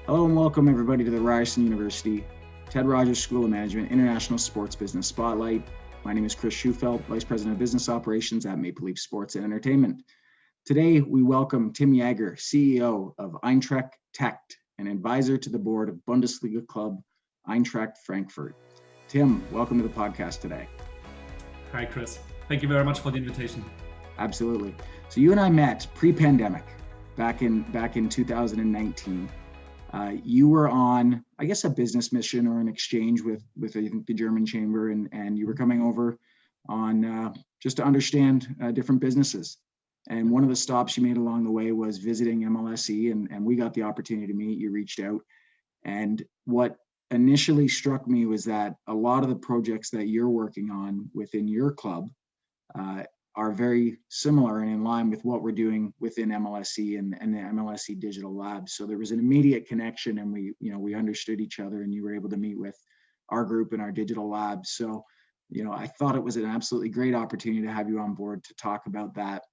Hello and welcome everybody to the Ryerson University Ted Rogers School of Management International Sports Business Spotlight. My name is Chris Schufelt, Vice President of Business Operations at Maple Leaf Sports and Entertainment. Today we welcome Timm Jäger, CEO of Eintracht Tech and advisor to the board of Bundesliga club Eintracht Frankfurt. Timm, welcome to the podcast today. Hi Chris, thank you very much for the invitation. Absolutely. So you and I met pre-pandemic back in 2019. You were on, I guess, a business mission or an exchange with I think the German Chamber, and you were coming over on just to understand different businesses. And one of the stops you made along the way was visiting MLSE, and we got the opportunity to meet. You reached out, and what initially struck me was that a lot of the projects that you're working on within your club are very similar and in line with what we're doing within MLSE and the MLSE Digital Lab. So there was an immediate connection, and we understood each other, and you were able to meet with our group and our digital lab. So, I thought it was an absolutely great opportunity to have you on board to talk about that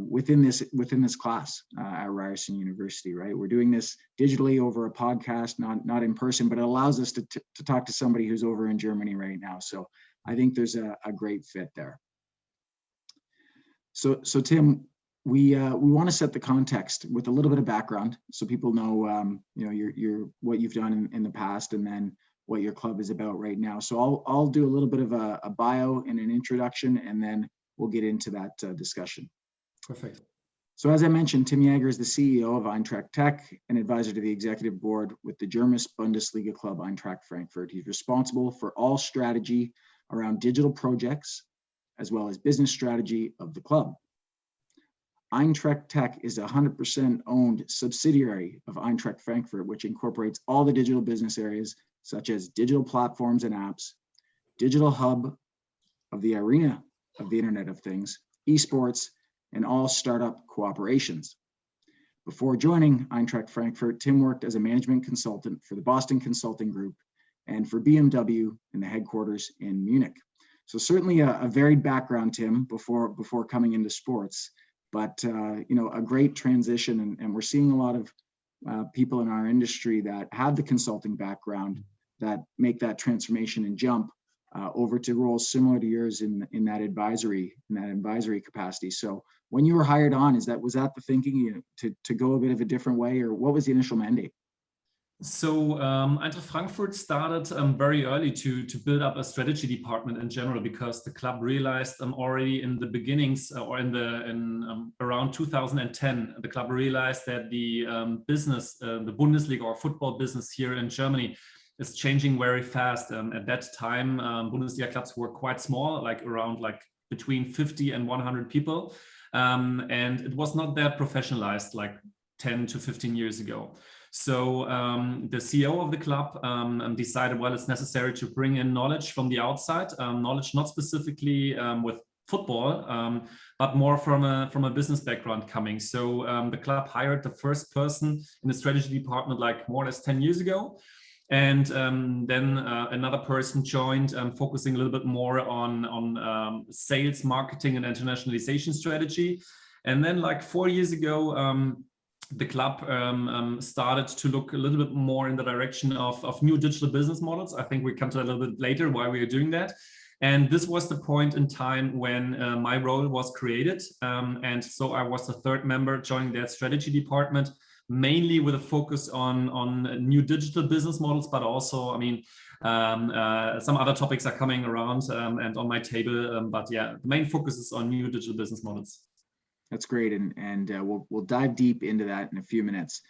within this class at Ryerson University, right? We're doing this digitally over a podcast, not in person, but it allows us to talk to somebody who's over in Germany right now. So I think there's a great fit there. So Timm, we want to set the context with a little bit of background so people know, your what you've done in the past, and then what your club is about right now. So I'll do a little bit of a bio and an introduction, and then we'll get into that discussion. Perfect. So as I mentioned, Timm Jäger is the CEO of Eintracht Tech and advisor to the executive board with the German Bundesliga club Eintracht Frankfurt. He's responsible for all strategy around digital projects, as well as business strategy of the club. Eintracht Tech is a 100% owned subsidiary of Eintracht Frankfurt, which incorporates all the digital business areas, such as digital platforms and apps, digital hub of the arena of the Internet of Things, esports, and all startup cooperations. Before joining Eintracht Frankfurt, Timm worked as a management consultant for the Boston Consulting Group and for BMW in the headquarters in Munich. So certainly a varied background, Timm, before coming into sports, but a great transition, and we're seeing a lot of people in our industry that have the consulting background that make that transformation and jump over to roles similar to yours in that advisory capacity. So when you were hired on, was that the thinking, to go a bit of a different way, or what was the initial mandate? So Eintracht Frankfurt started very early to build up a strategy department in general, because the club realized already in the beginnings, or in around 2010, the club realized that the business, the Bundesliga or football business here in Germany, is changing very fast. At that time, Bundesliga clubs were quite small, around between 50 and 100 people, and it was not that professionalized like 10 to 15 years ago. So the CEO of the club decided, well, it's necessary to bring in knowledge from the outside, knowledge not specifically with football, but more from a business background coming. So the club hired the first person in the strategy department more or less 10 years ago. And then another person joined, focusing a little bit more on sales, marketing, and internationalization strategy. And then 4 years ago, the club started to look a little bit more in the direction of new digital business models. I think we come to that a little bit later why we are doing that. And this was the point in time when my role was created. And so I was the third member joining that strategy department, mainly with a focus on new digital business models, but also, some other topics are coming around and on my table. But yeah, the main focus is on new digital business models. That's great, and we'll dive deep into that in a few minutes.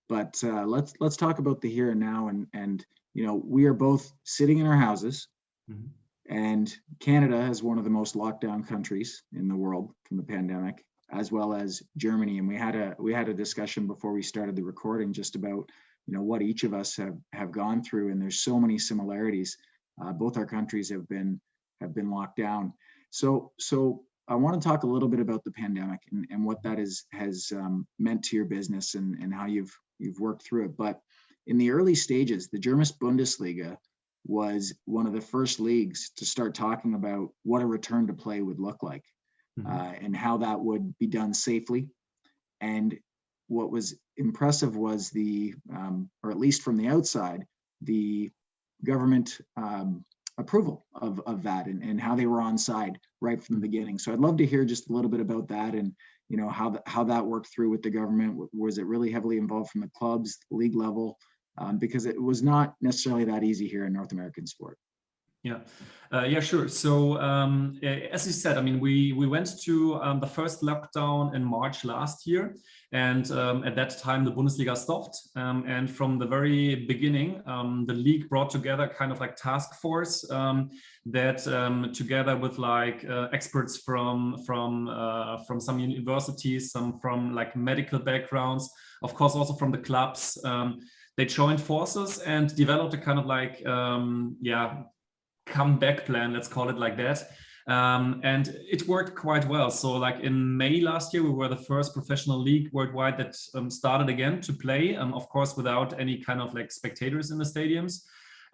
But let's talk about the here and now, and we are both sitting in our houses, mm-hmm. And Canada is one of the most locked down countries in the world from the pandemic, as well as Germany. And we had a discussion before we started the recording just about what each of us have gone through, and there's so many similarities. Both our countries have been locked down. So I want to talk a little bit about the pandemic and what that has meant to your business and how you've worked through it. But in the early stages, the German Bundesliga was one of the first leagues to start talking about what a return to play would look like, mm-hmm. And how that would be done safely. And what was impressive was or at least from the outside, the government approval of that and how they were on side right from the beginning. So I'd love to hear just a little bit about that and how that worked through with the government. Was it really heavily involved from the clubs, league level? Because it was not necessarily that easy here in North American sport. Yeah, sure. So as you said, I mean, we went to the first lockdown in March last year, and at that time the Bundesliga stopped. And from the very beginning, the league brought together kind of like task force that together with like experts from some universities, some from like medical backgrounds, of course also from the clubs. They joined forces and developed a kind of like comeback plan, let's call it like that. And it worked quite well. So like in May last year, we were the first professional league worldwide that started again to play, of course, without any kind of like spectators in the stadiums.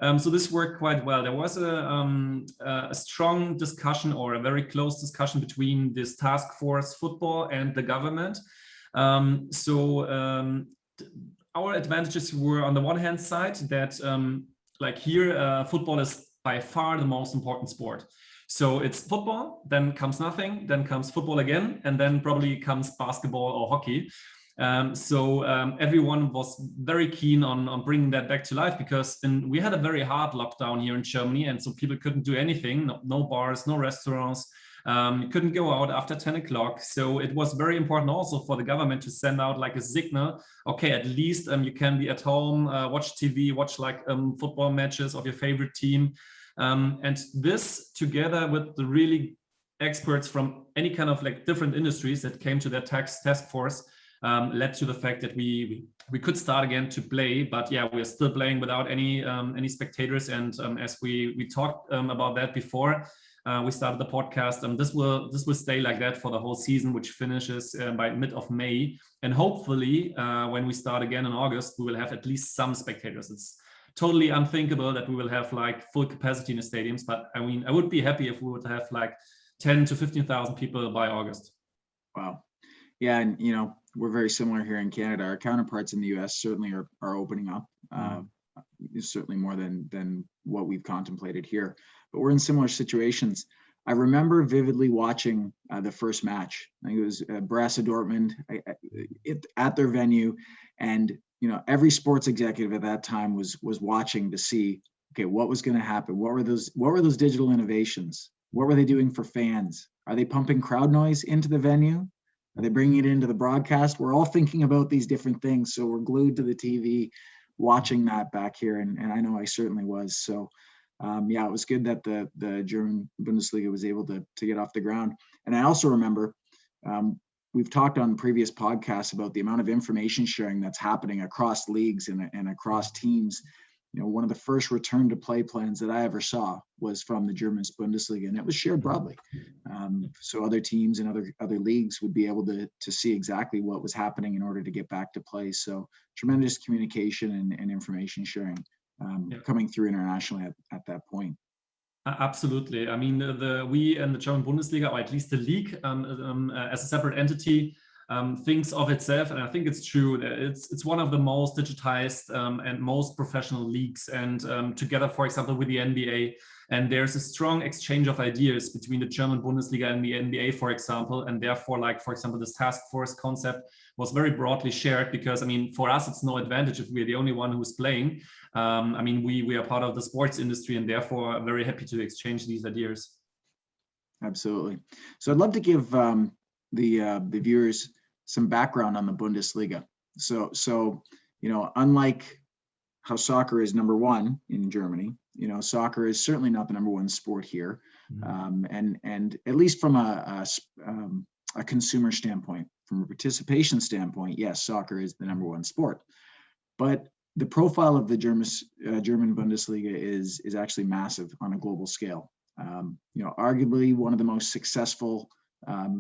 So this worked quite well. There was a strong discussion or a very close discussion between this task force football and the government. Our advantages were on the one hand side that like here, football is by far the most important sport. So it's football, then comes nothing, then comes football again, and then probably comes basketball or hockey. Everyone was very keen on bringing that back to life, because we had a very hard lockdown here in Germany, and so people couldn't do anything, no bars, no restaurants. You couldn't go out after 10 o'clock. So it was very important also for the government to send out like a signal. Okay, at least you can be at home, watch TV, watch like football matches of your favorite team. And this, together with the really experts from any kind of like different industries that came to that task force, led to the fact that we could start again to play. But yeah, we're still playing without any spectators. And as we talked about that before, we started the podcast. This will stay like that for the whole season, which finishes by mid of May. And hopefully, when we start again in August, we will have at least some spectators. It's totally unthinkable that we will have like full capacity in the stadiums, but I mean, I would be happy if we would have like 10 to 15,000 people by August. Wow. Yeah, and we're very similar here in Canada. Our counterparts in the US certainly are opening up. Certainly more than what we've contemplated here, but we're in similar situations. I remember vividly watching the first match. I think it was Borussia Dortmund at their venue, and every sports executive at that time was watching to see, okay, what was going to happen? What were those digital innovations? What were they doing for fans? Are they pumping crowd noise into the venue? Are they bringing it into the broadcast? We're all thinking about these different things, so we're glued to the TV watching that back here, and I know I certainly was. So it was good that the German Bundesliga was able to get off the ground. And I also remember we've talked on previous podcasts about the amount of information sharing that's happening across leagues and across teams. One of the first return to play plans that I ever saw was from the German Bundesliga, and it was shared broadly. So other teams and other leagues would be able to see exactly what was happening in order to get back to play. So tremendous communication and information sharing coming through internationally at that point. Absolutely. I mean, we and the German Bundesliga, or at least the league, as a separate entity, thinks of itself, and I think it's true. It's one of the most digitized and most professional leagues, and together, for example, with the NBA. And there's a strong exchange of ideas between the German Bundesliga and the NBA, for example. And therefore, like, for example, this task force concept was very broadly shared, because, I mean, for us, it's no advantage if we're the only one who's playing. I mean, we are part of the sports industry, and therefore very happy to exchange these ideas. Absolutely. So I'd love to give the viewers some background on the Bundesliga. So unlike how soccer is number one in Germany, soccer is certainly not the number one sport here. And at least from a consumer standpoint, from a participation standpoint, yes, soccer is the number one sport. But the profile of the German Bundesliga is actually massive on a global scale. Arguably one of the most successful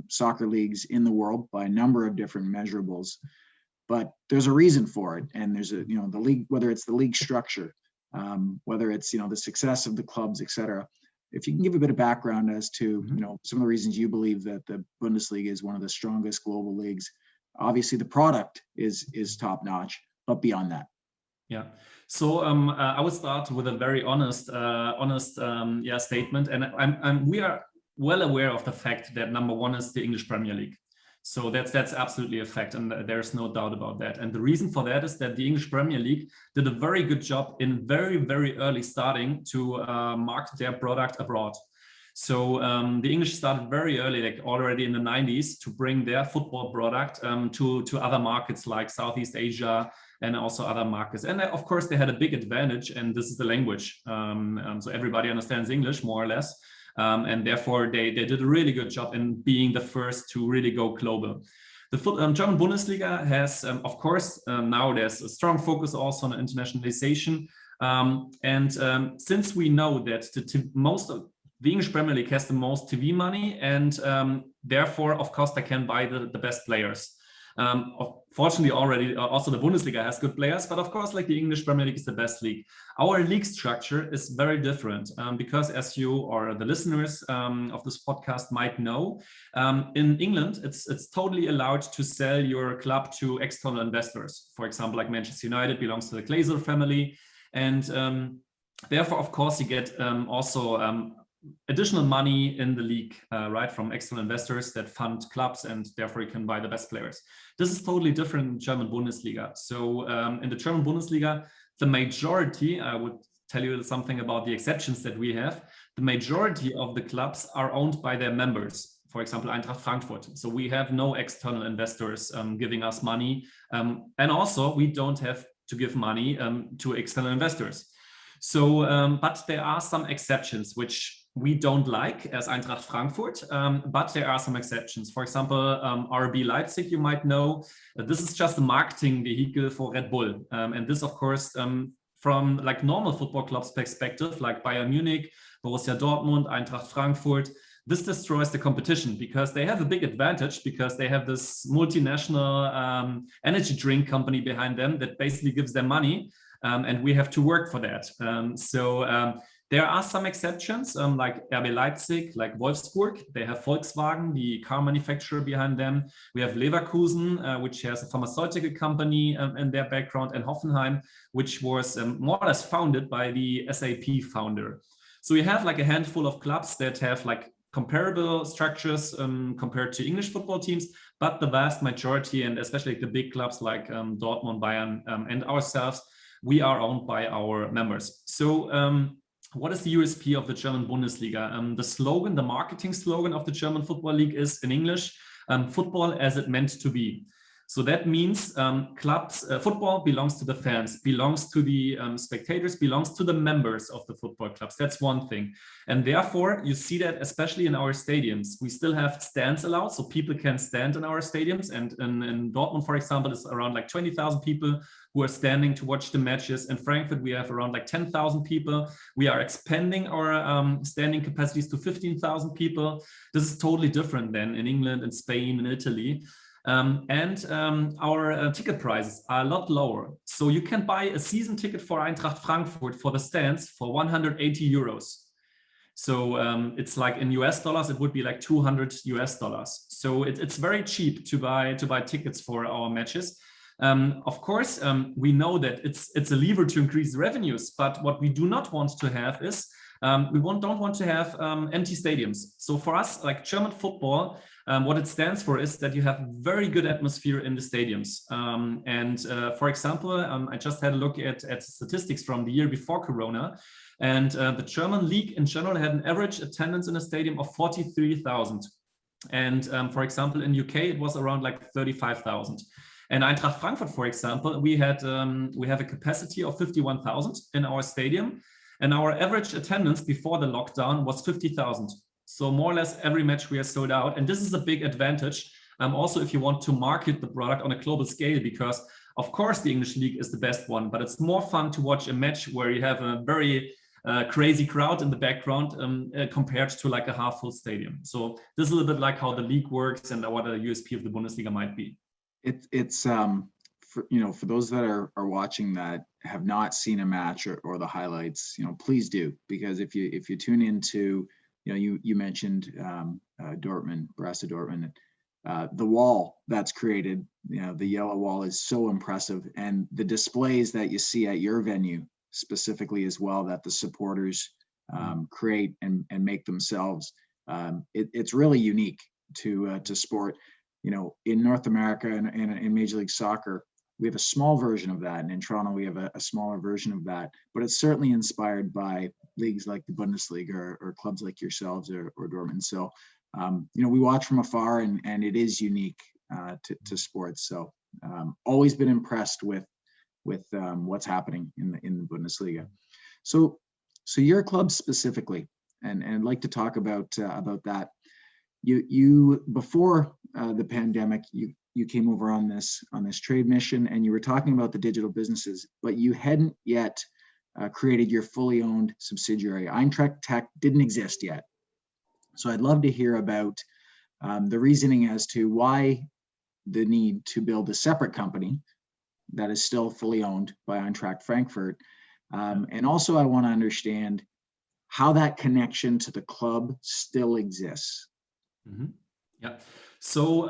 soccer leagues in the world by a number of different measurables, but there's a reason for it. And there's the league, whether it's the league structure, whether it's, the success of the clubs, et cetera. If you can give a bit of background as to, some of the reasons you believe that the Bundesliga is one of the strongest global leagues, Obviously, the product is top notch, but beyond that. Yeah. So I would start with a very honest statement, and we are well aware of the fact that number one is the English Premier League. So that's absolutely a fact, and there's no doubt about that. And the reason for that is that the English Premier League did a very good job in very, very early starting to market their product abroad. So the English started very early, like already in the 90s, to bring their football product to other markets like Southeast Asia and also other markets. And of course, they had a big advantage, and this is the language. So everybody understands English, more or less. And therefore, they did a really good job in being the first to really go global. The German Bundesliga has, of course, now there's a strong focus also on internationalization. Since we know that the English Premier League has the most TV money, and therefore, of course, they can buy the best players. Fortunately, already also the Bundesliga has good players, but of course, like the English Premier League is the best league. Our league structure is very different because, as you or the listeners of this podcast might know, in England, it's totally allowed to sell your club to external investors. For example, like Manchester United belongs to the Glazer family, and therefore, of course, you get also additional money in the league, right, from external investors that fund clubs, and therefore you can buy the best players. This is totally different in German Bundesliga. So in the German Bundesliga, the majority, I would tell you something about the exceptions that we have, the majority of the clubs are owned by their members. For example, Eintracht Frankfurt. So we have no external investors giving us money. And also we don't have to give money to external investors. So, but there are some exceptions which we don't like as Eintracht Frankfurt, but there are some exceptions. For example, RB Leipzig, you might know, this is just a marketing vehicle for Red Bull. And this, of course, from like normal football clubs perspective, like Bayern Munich, Borussia Dortmund, Eintracht Frankfurt, this destroys the competition because they have a big advantage because they have this multinational energy drink company behind them that basically gives them money. And we have to work for that. There are some exceptions, like RB Leipzig, like Wolfsburg. They have Volkswagen, the car manufacturer, behind them. We have Leverkusen, which has a pharmaceutical company in their background, and Hoffenheim, which was more or less founded by the SAP founder. So we have like a handful of clubs that have like comparable structures compared to English football teams, but the vast majority, and especially the big clubs like Dortmund, Bayern, and ourselves, we are owned by our members. So what is the USP of the German Bundesliga? The slogan, the marketing slogan of the German Football League is in English, football as it meant to be. So that means football belongs to the fans, belongs to the spectators, belongs to the members of the football clubs. That's one thing. And therefore, you see that especially in our stadiums. We still have stands allowed, so people can stand in our stadiums. And in Dortmund, for example, it's around like 20,000 people who are standing to watch the matches. In Frankfurt, we have around like 10,000 people. We are expanding our standing capacities to 15,000 people. This is totally different than in England and Spain and Italy. Our ticket prices are a lot lower. So you can buy a season ticket for Eintracht Frankfurt for the stands for 180 euros. So it's like in US dollars, it would be like 200 US dollars. So it's very cheap to buy tickets for our matches. Of course, we know that it's a lever to increase revenues, but what we do not want to have is we don't want to have empty stadiums. So for us, like German football, what it stands for is that you have very good atmosphere in the stadiums. For example, I just had a look at statistics from the year before Corona, and the German league in general had an average attendance in a stadium of 43,000. And for example, in UK, it was around like 35,000. And Eintracht Frankfurt, for example, we have a capacity of 51,000 in our stadium, and our average attendance before the lockdown was 50,000. So more or less every match we are sold out, and this is a big advantage. Also, if you want to market the product on a global scale, because of course the English league is the best one, but it's more fun to watch a match where you have a very crazy crowd in the background compared to like a half-full stadium. So this is a little bit like how the league works and what the USP of the Bundesliga might be. It's for those that are watching that have not seen a match or the highlights, please do, because if you tune into, you mentioned Dortmund, Borussia Dortmund, the wall that's created, the yellow wall is so impressive, and the displays that you see at your venue specifically as well that the supporters create and make themselves. It's really unique to sport. In North America and in Major League Soccer, we have a small version of that, and in Toronto we have a smaller version of that. But it's certainly inspired by leagues like the Bundesliga or clubs like yourselves or Dortmunds. So we watch from afar, and it is unique to sports. So always been impressed with what's happening in the Bundesliga. So your club specifically, and I'd like to talk about that. You before the pandemic, you came over on this trade mission, and you were talking about the digital businesses, but you hadn't yet created your fully owned subsidiary. Eintracht Tech didn't exist yet. So I'd love to hear about the reasoning as to why the need to build a separate company that is still fully owned by Eintracht Frankfurt. And also I want to understand how that connection to the club still exists. Mm-hmm. Yeah. So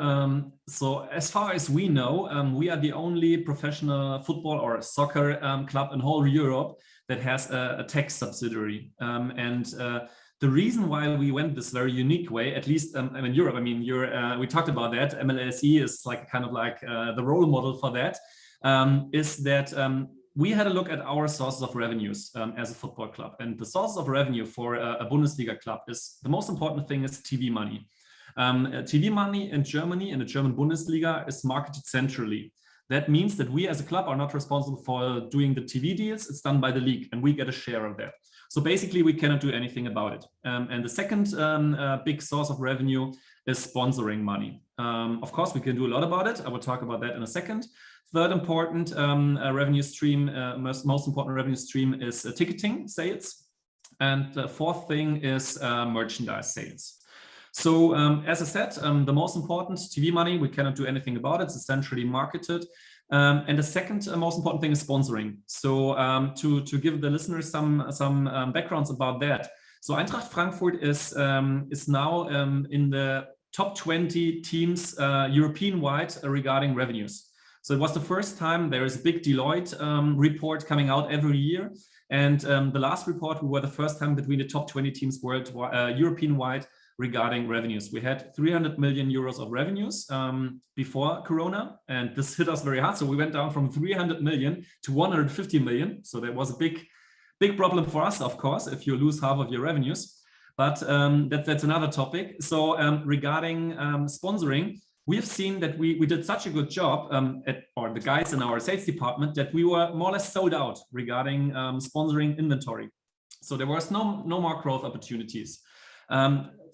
as far as we know, we are the only professional football or soccer club in whole Europe that has a tech subsidiary. The reason why we went this very unique way, at least in Europe, we talked about that. MLSE is like kind of like the role model for that. Is that we had a look at our sources of revenues as a football club, and the sources of revenue for a Bundesliga club is the most important thing is TV money. TV money in Germany, in the German Bundesliga, is marketed centrally. That means that we as a club are not responsible for doing the TV deals. It's done by the league, and we get a share of that. So basically, we cannot do anything about it. And the second big source of revenue is sponsoring money. Of course, we can do a lot about it. I will talk about that in a second. Third important revenue stream, most important revenue stream is ticketing sales. And the fourth thing is merchandise sales. So as I said, the most important, TV money, we cannot do anything about it. It's essentially marketed. And the second most important thing is sponsoring. So to give the listeners some backgrounds about that. So Eintracht Frankfurt is now in the top 20 teams European-wide regarding revenues. So it was the first time. There is a big Deloitte report coming out every year. And the last report, we were the first time between the top 20 teams worldwide, European-wide, regarding revenues. We had 300 million euros of revenues before Corona, and this hit us very hard. So we went down from 300 million to 150 million. So that was a big problem for us, of course, if you lose half of your revenues. But that's another topic. So regarding sponsoring, we have seen that we did such a good job, or the guys in our sales department, that we were more or less sold out regarding sponsoring inventory. So there was no more growth opportunities.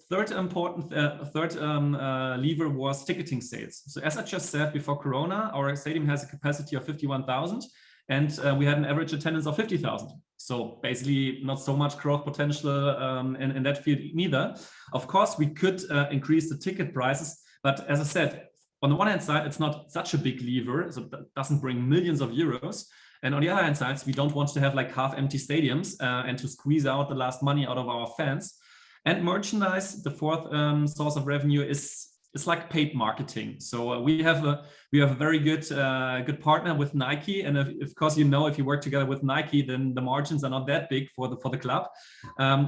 Third important lever was ticketing sales. So as I just said, before Corona, our stadium has a capacity of 51,000, and we had an average attendance of 50,000. So basically not so much growth potential in that field neither. Of course, we could increase the ticket prices, but as I said, on the one hand side, it's not such a big lever, so that doesn't bring millions of euros. And on the other hand side, we don't want to have like half empty stadiums and to squeeze out the last money out of our fans. And merchandise, the fourth source of revenue, is like paid marketing. So we have a very good partner with Nike, and of course if you work together with Nike, then the margins are not that big for the club.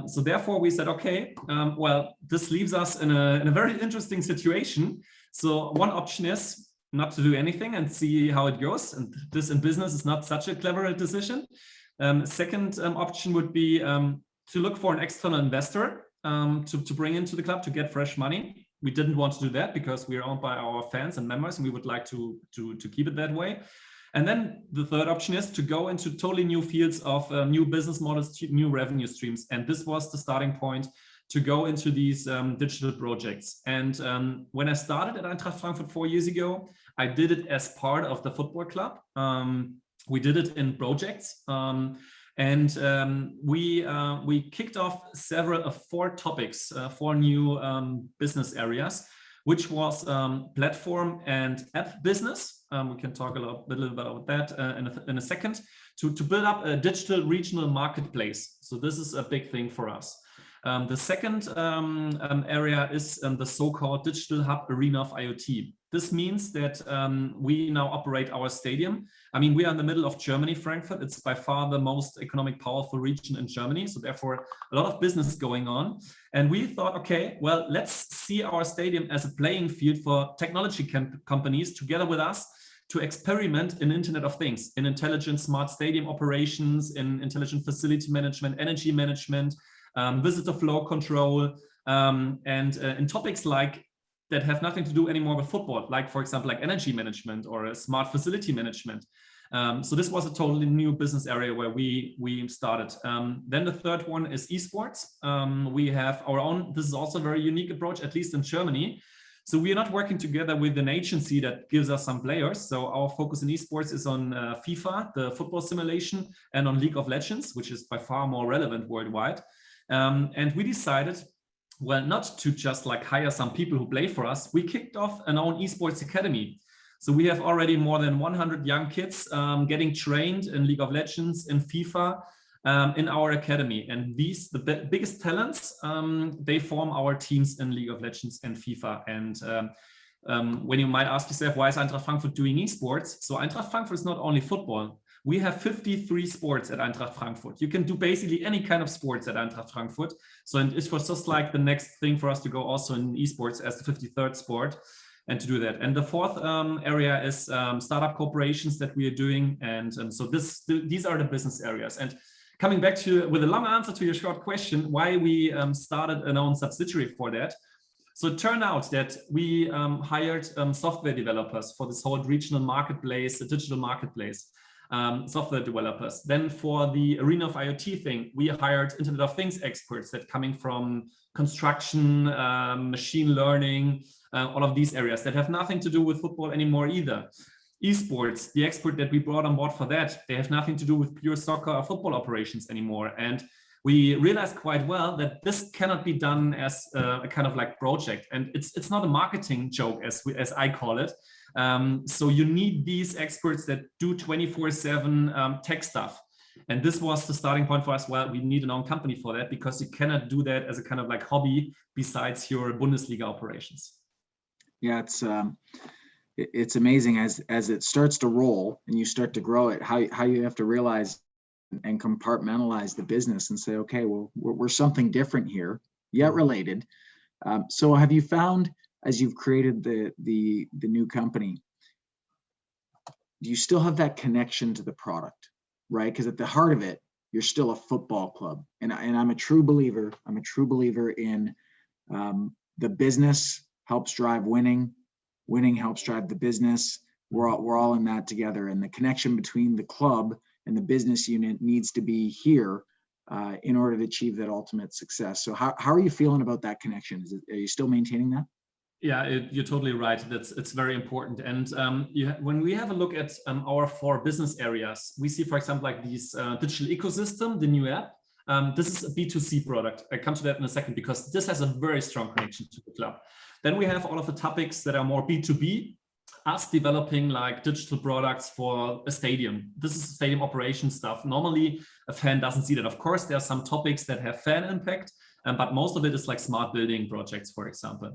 So therefore we said, okay, well, this leaves us in a very interesting situation. So one option is not to do anything and see how it goes, and this in business is not such a clever decision. Second option would be to look for an external investor. To bring into the club to get fresh money. We didn't want to do that because we are owned by our fans and members, and we would like to keep it that way. And then the third option is to go into totally new fields of new business models, new revenue streams. And this was the starting point to go into these digital projects. And when I started at Eintracht Frankfurt 4 years ago, I did it as part of the football club. We did it in projects. We kicked off four topics, four new business areas, which was platform and app business. We can talk a little bit about that in a second, to build up a digital regional marketplace. So this is a big thing for us. The second area is the so-called digital hub arena of IoT. This means that we now operate our stadium. I mean, we are in the middle of Germany, Frankfurt. It's by far the most economic powerful region in Germany. So therefore, a lot of business going on. And we thought, okay, well, let's see our stadium as a playing field for technology companies together with us to experiment in Internet of Things, in intelligent smart stadium operations, in intelligent facility management, energy management, visitor flow control, and in topics like that have nothing to do anymore with football, like for example, like energy management or smart facility management. So this was a totally new business area where we started. Then the third one is esports. We have our own, this is also a very unique approach, at least in Germany. So we are not working together with an agency that gives us some players. So our focus in esports is on FIFA, the football simulation, and on League of Legends, which is by far more relevant worldwide. And we decided, well, not to just like hire some people who play for us. We kicked off an own esports academy. So we have already more than 100 young kids getting trained in League of Legends, in FIFA, in our academy. And these, the biggest talents, they form our teams in League of Legends and FIFA. And when you might ask yourself, why is Eintracht Frankfurt doing esports? So Eintracht Frankfurt is not only football. We have 53 sports at Eintracht Frankfurt. You can do basically any kind of sports at Eintracht Frankfurt. So and it was just like the next thing for us to go also in esports as the 53rd sport and to do that. And the fourth area is startup corporations that we are doing. And so these are the business areas. And coming back to with a long answer to your short question, why we started an own subsidiary for that. So it turned out that we hired software developers for this whole regional marketplace, the digital marketplace. Software developers. Then for the arena of IoT thing, we hired Internet of Things experts that coming from construction, machine learning, all of these areas that have nothing to do with football anymore either. Esports, the expert that we brought on board for that, they have nothing to do with pure soccer or football operations anymore. And we realized quite well that this cannot be done as a kind of like project. And it's not a marketing joke as I call it. So you need these experts that do 24/7 tech stuff. And this was the starting point for us. Well, we need an own company for that because you cannot do that as a kind of like hobby besides your Bundesliga operations. Yeah, it's amazing as it starts to roll and you start to grow it, how you have to realize and compartmentalize the business and say, okay, well, we're something different here, yet related. So have you found, as you've created the new company, do you still have that connection to the product, right? Because at the heart of it, you're still a football club, and I'm a true believer. I'm a true believer in the business helps drive winning, winning helps drive the business. We're all in that together, and the connection between the club and the business unit needs to be here in order to achieve that ultimate success. So how are you feeling about that connection? Are you still maintaining that? Yeah, you're totally right. It's very important. And when we have a look at our 4 business areas, we see, for example, like these digital ecosystem, the new app. This is a B2C product. I come to that in a second because this has a very strong connection to the club. Then we have all of the topics that are more B2B, us developing like digital products for a stadium. This is stadium operation stuff. Normally, a fan doesn't see that. Of course, there are some topics that have fan impact, but most of it is like smart building projects, for example.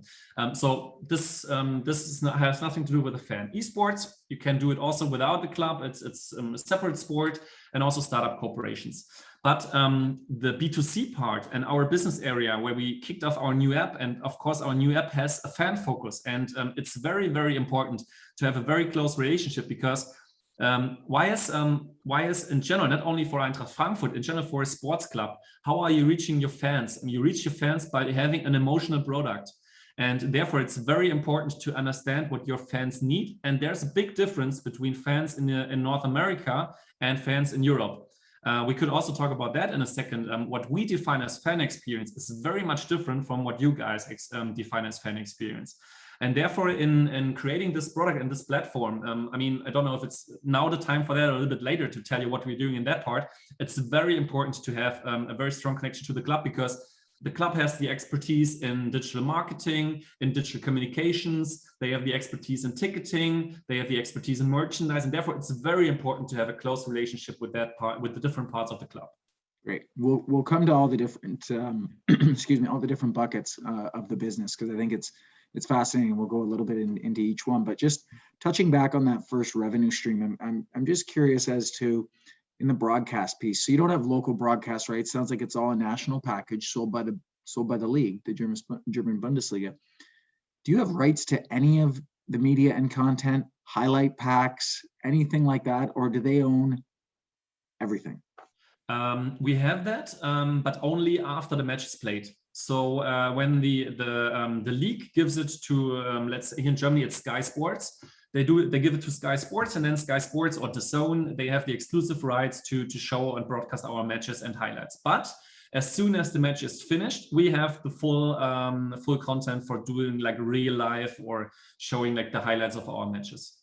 So this has nothing to do with the fan. Esports, you can do it also without the club. It's a separate sport, and also startup corporations. But the B2C part and our business area where we kicked off our new app, and of course our new app has a fan focus, and it's very, very important to have a very close relationship because why is in general, not only for Eintracht Frankfurt, in general for a sports club, how are you reaching your fans? And you reach your fans by having an emotional product. And therefore, it's very important to understand what your fans need. And there's a big difference between fans in North America and fans in Europe. We could also talk about that in a second. What we define as fan experience is very much different from what you guys define as fan experience. And therefore, in creating this product and this platform, I mean, I don't know if it's now the time for that or a little bit later to tell you what we're doing in that part. It's very important to have a very strong connection to the club because the club has the expertise in digital marketing, in digital communications. They have the expertise in ticketing. They have the expertise in merchandise. And therefore, it's very important to have a close relationship with that part, with the different parts of the club. Great. We'll come to all the different excuse me, all the different buckets of the business, because I think it's fascinating. We'll go a little bit into each one, but just touching back on that first revenue stream, I'm just curious as to, in the broadcast piece. So you don't have local broadcast rights. Sounds like it's all a national package sold by the league, the German Bundesliga. Do you have rights to any of the media and content, highlight packs, anything like that, or do they own everything? We have that, but only after the match is played. So when the league gives it to, let's say in Germany, it's Sky Sports. They give it to Sky Sports, and then Sky Sports or DAZN, they have the exclusive rights to show and broadcast our matches and highlights. But as soon as the match is finished, we have the full content for doing like real life or showing like the highlights of our matches.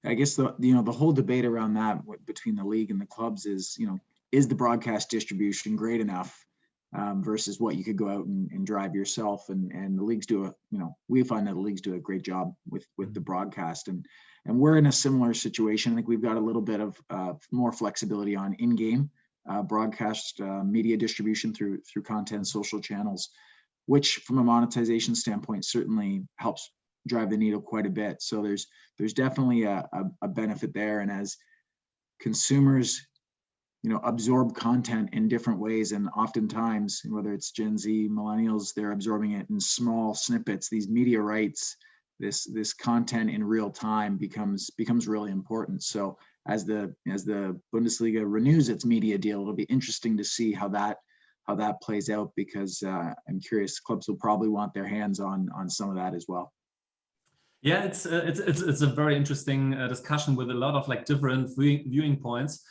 I guess the whole debate around that between the league and the clubs is, is the broadcast distribution great enough versus what you could go out and drive yourself, and the leagues do we find that the leagues do a great job with the broadcast, and we're in a similar situation. I think we've got a little bit of more flexibility on in-game broadcast media distribution through content social channels, which from a monetization standpoint certainly helps drive the needle quite a bit. So there's definitely a benefit there, and as consumers absorb content in different ways, and oftentimes, whether it's Gen Z, millennials, they're absorbing it in small snippets. These media rights, this content in real time becomes really important. So as the Bundesliga renews its media deal, it'll be interesting to see how that plays out, because I'm curious, clubs will probably want their hands on some of that as well. Yeah, it's a very interesting discussion with a lot of like different viewing points.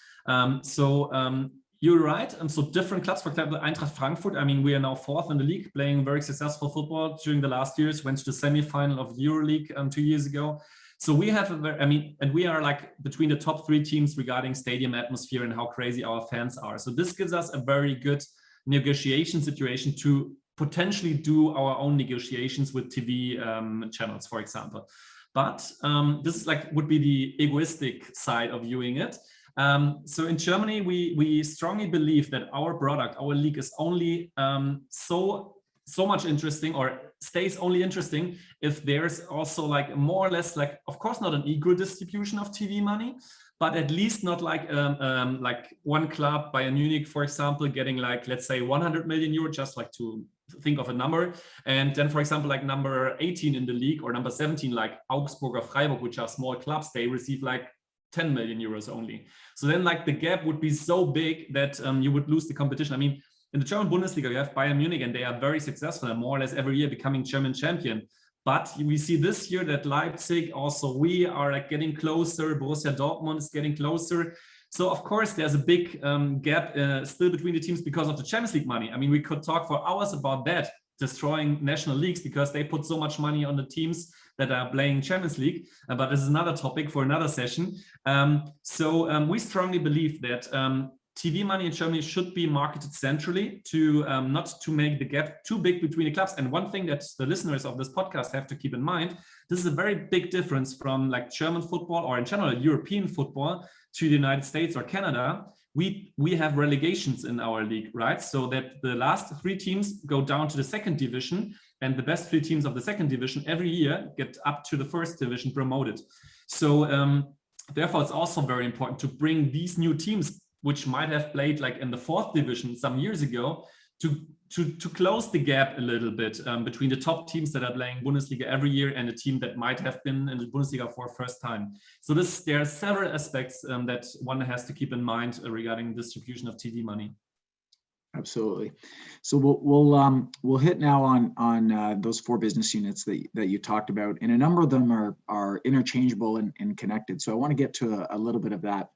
You're right. So different clubs, for example, Eintracht Frankfurt. I mean, we are now fourth in the league, playing very successful football during the last years. Went to the semi-final of EuroLeague 2 years ago. So we have and we are like between the top 3 teams regarding stadium atmosphere and how crazy our fans are. So this gives us a very good negotiation situation to potentially do our own negotiations with TV channels, for example. But this is would be the egoistic side of viewing it. So in Germany, we strongly believe that our product, our league, is only so much interesting, or stays only interesting, if there's also more or less of course not an equal distribution of TV money, but at least not like one club, Bayern Munich, for example, getting let's say 100 million euro, just to think of a number, and then for example number 18 in the league or number 17 like Augsburg or Freiburg, which are small clubs, they receive 10 million euros only. So then the gap would be so big that you would lose the competition. I mean, in the German Bundesliga, you have Bayern Munich, and they are very successful and more or less every year becoming German champion. But we see this year that Leipzig also, we are getting closer. Borussia Dortmund is getting closer. So of course, there's a big gap still between the teams because of the Champions League money. I mean, we could talk for hours about that, destroying national leagues because they put so much money on the teams that are playing Champions League. But this is another topic for another session. We strongly believe that TV money in Germany should be marketed centrally to not to make the gap too big between the clubs. And one thing that the listeners of this podcast have to keep in mind, this is a very big difference from German football or in general European football to the United States or Canada. We have relegations in our league, right? So that the last 3 teams go down to the second division, and the best 3 teams of the second division every year get up to the first division promoted. So therefore, it's also very important to bring these new teams, which might have played in the 4th division some years ago, to close the gap a little bit between the top teams that are playing Bundesliga every year and a team that might have been in the Bundesliga for the first time. So there are several aspects that one has to keep in mind regarding distribution of TV money. Absolutely. So we'll hit now on those 4 business units that you talked about, and a number of them are interchangeable and connected. So I want to get to a little bit of that.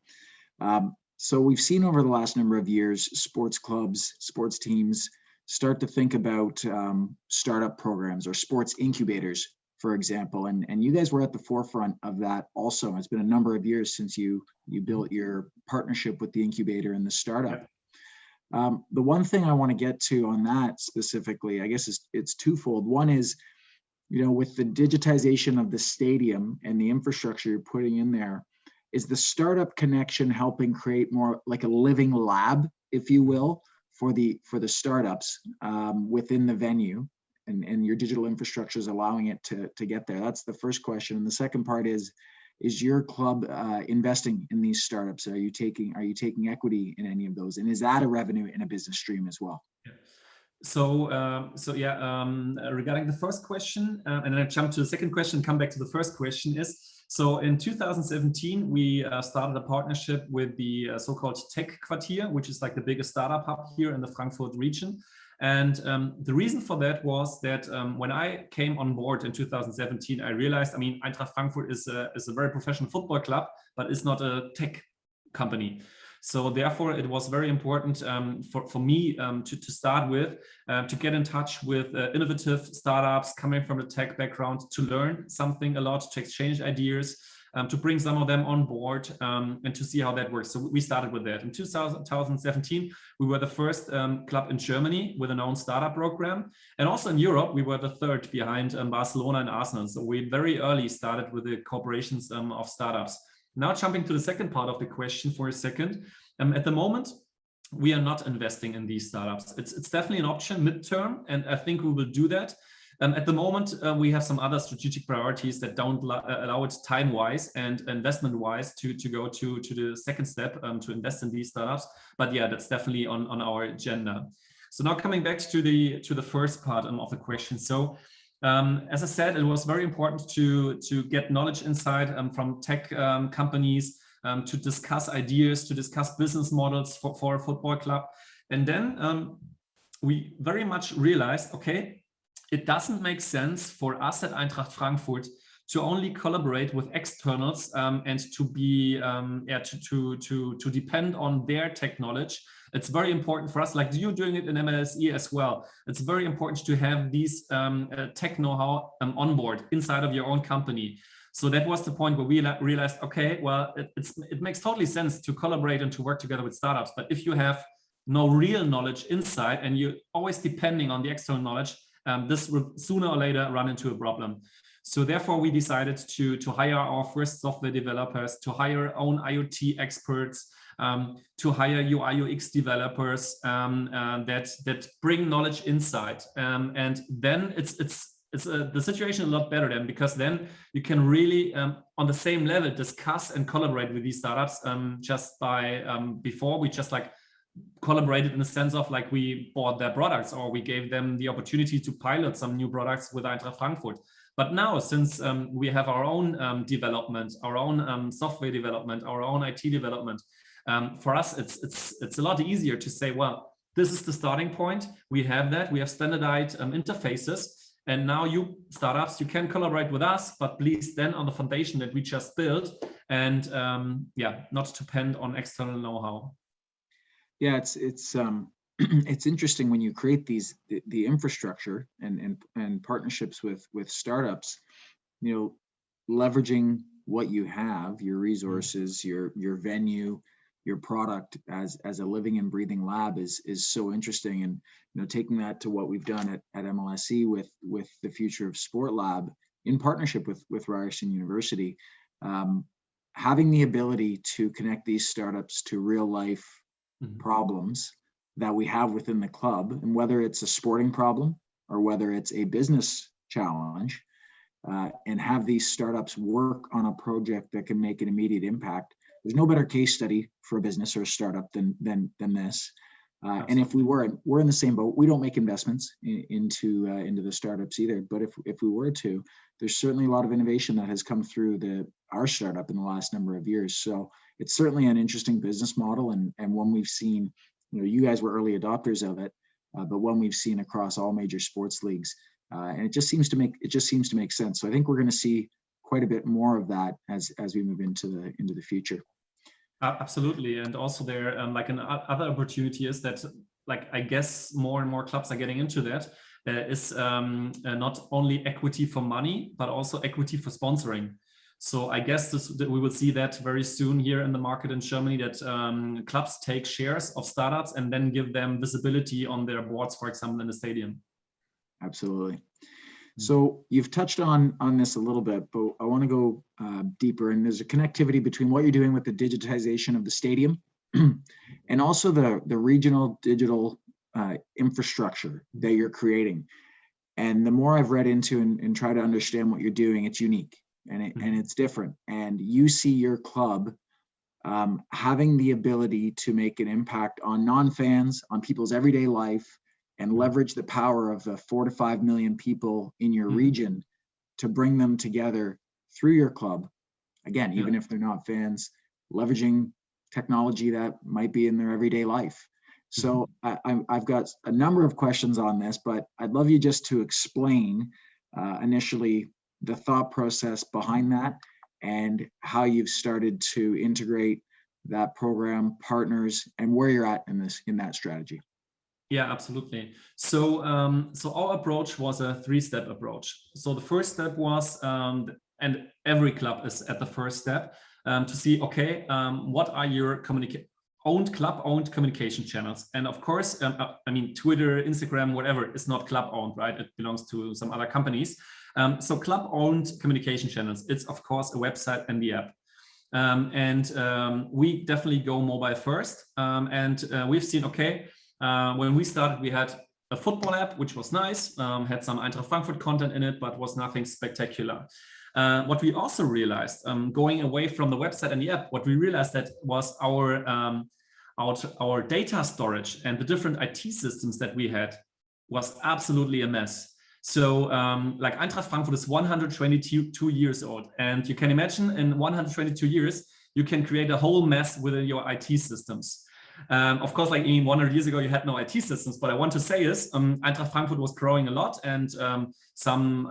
So we've seen over the last number of years, sports clubs, sports teams start to think about startup programs or sports incubators, for example. And you guys were at the forefront of that also. It's been a number of years since you built your partnership with the incubator and the startup. The one thing I want to get to on that specifically, I guess it's twofold. One is, with the digitization of the stadium and the infrastructure you're putting in there, is the startup connection helping create more like a living lab, if you will, for the startups within the venue, and your digital infrastructure is allowing it to get there? That's the first question. And the second part is your club investing in these startups? Are you taking equity in any of those? And is that a revenue in a business stream as well? Yeah. So regarding the first question, and then I jump to the second question, come back to the first question is, so in 2017, we started a partnership with the so-called Tech Quartier, which is like the biggest startup hub here in the Frankfurt region. And the reason for that was that when I came on board in 2017, I realized, I mean, Eintracht Frankfurt is a very professional football club, but it's not a tech company. So therefore, it was very important for me to start with, to get in touch with innovative startups coming from the tech background, to learn something a lot, to exchange ideas, to bring some of them on board, and to see how that works. So we started with that. In 2017, we were the first club in Germany with an own startup program. And also in Europe, we were the third behind Barcelona and Arsenal. So we very early started with the corporations of startups. Now jumping to the second part of the question for a second. At the moment, we are not investing in these startups. It's definitely an option midterm, and I think we will do that. At the moment, we have some other strategic priorities that don't allow it time-wise and investment-wise to go to the second step, to invest in these startups. But yeah, that's definitely on our agenda. So now coming back to the first part of the question. So as I said, it was very important to get knowledge inside from tech companies, to discuss ideas, to discuss business models for a football club. And then we very much realized, okay, it doesn't make sense for us at Eintracht Frankfurt to only collaborate with externals and to be to depend on their tech knowledge. It's very important for us, like you're doing it in MLSE as well. It's very important to have these tech know-how on board inside of your own company. So that was the point where we realized, okay, well, it makes totally sense to collaborate and to work together with startups. But if you have no real knowledge inside and you're always depending on the external knowledge, this will sooner or later run into a problem. So therefore, we decided to hire our first software developers, to hire our own IoT experts, to hire UI UX developers that bring knowledge inside, and then it's the situation a lot better then, because then you can really on the same level discuss and collaborate with these startups. Just by before we just like collaborated in the sense of like we bought their products or we gave them the opportunity to pilot some new products with Eintracht Frankfurt. But now, since we have our own development, our own software development, our own IT development, for us, it's a lot easier to say, well, this is the starting point. We have that. We have standardized interfaces. And now you startups, you can collaborate with us, but please then on the foundation that we just built, and not depend on external know-how. Yeah, it's interesting when you create the infrastructure and partnerships with startups, you know, leveraging what you have, your resources, your venue, your product as a living and breathing lab is so interesting. And you know, taking that to what we've done at MLSE with the Future of Sport Lab in partnership with Ryerson University, having the ability to connect these startups to real life problems that we have within the club, and whether it's a sporting problem or whether it's a business challenge, and have these startups work on a project that can make an immediate impact. There's no better case study for a business or a startup than this. And if we're in the same boat, we don't make investments into the startups either. But if we were to, there's certainly a lot of innovation that has come through our startup in the last number of years. So it's certainly an interesting business model, and one we've seen. You know, you guys were early adopters of it, but one we've seen across all major sports leagues, and it just seems to make sense. So I think we're going to see quite a bit more of that as we move into the future. Absolutely, and also there, like another opportunity is that, like I guess more and more clubs are getting into that. Is not only equity for money, but also equity for sponsoring. So I guess that we will see that very soon here in the market in Germany, that clubs take shares of startups and then give them visibility on their boards, for example, in the stadium. Absolutely. So you've touched on this a little bit, but I want to go deeper. And there's a connectivity between what you're doing with the digitization of the stadium and also the regional digital infrastructure that you're creating. And the more I've read into and try to understand what you're doing, it's unique and it's different. And you see your club having the ability to make an impact on non-fans, on people's everyday life, and leverage the power of the 4 to 5 million people in your region to bring them together through your club. Again, even if they're not fans, leveraging technology that might be in their everyday life. So I've got a number of questions on this, but I'd love you just to explain initially the thought process behind that and how you've started to integrate that program, partners, and where you're at in that strategy. Yeah, absolutely. So, so our approach was a 3-step approach. So the first step was, and every club is at the first step, to see, okay, what are your club-owned communication channels? And of course, I mean, Twitter, Instagram, whatever, is not club-owned, right? It belongs to some other companies. So club-owned communication channels, it's of course a website and the app. We definitely go mobile first. We've seen, okay, when we started, we had a football app, which was nice, had some Eintracht Frankfurt content in it, but was nothing spectacular. What we also realized, going away from the website and the app, what we realized that was our data storage and the different IT systems that we had was absolutely a mess. So like Eintracht Frankfurt is 122 years old. And you can imagine in 122 years, you can create a whole mess within your IT systems. Of course, like 100 years ago, you had no IT systems. But I want to say is Eintracht Frankfurt was growing a lot, and some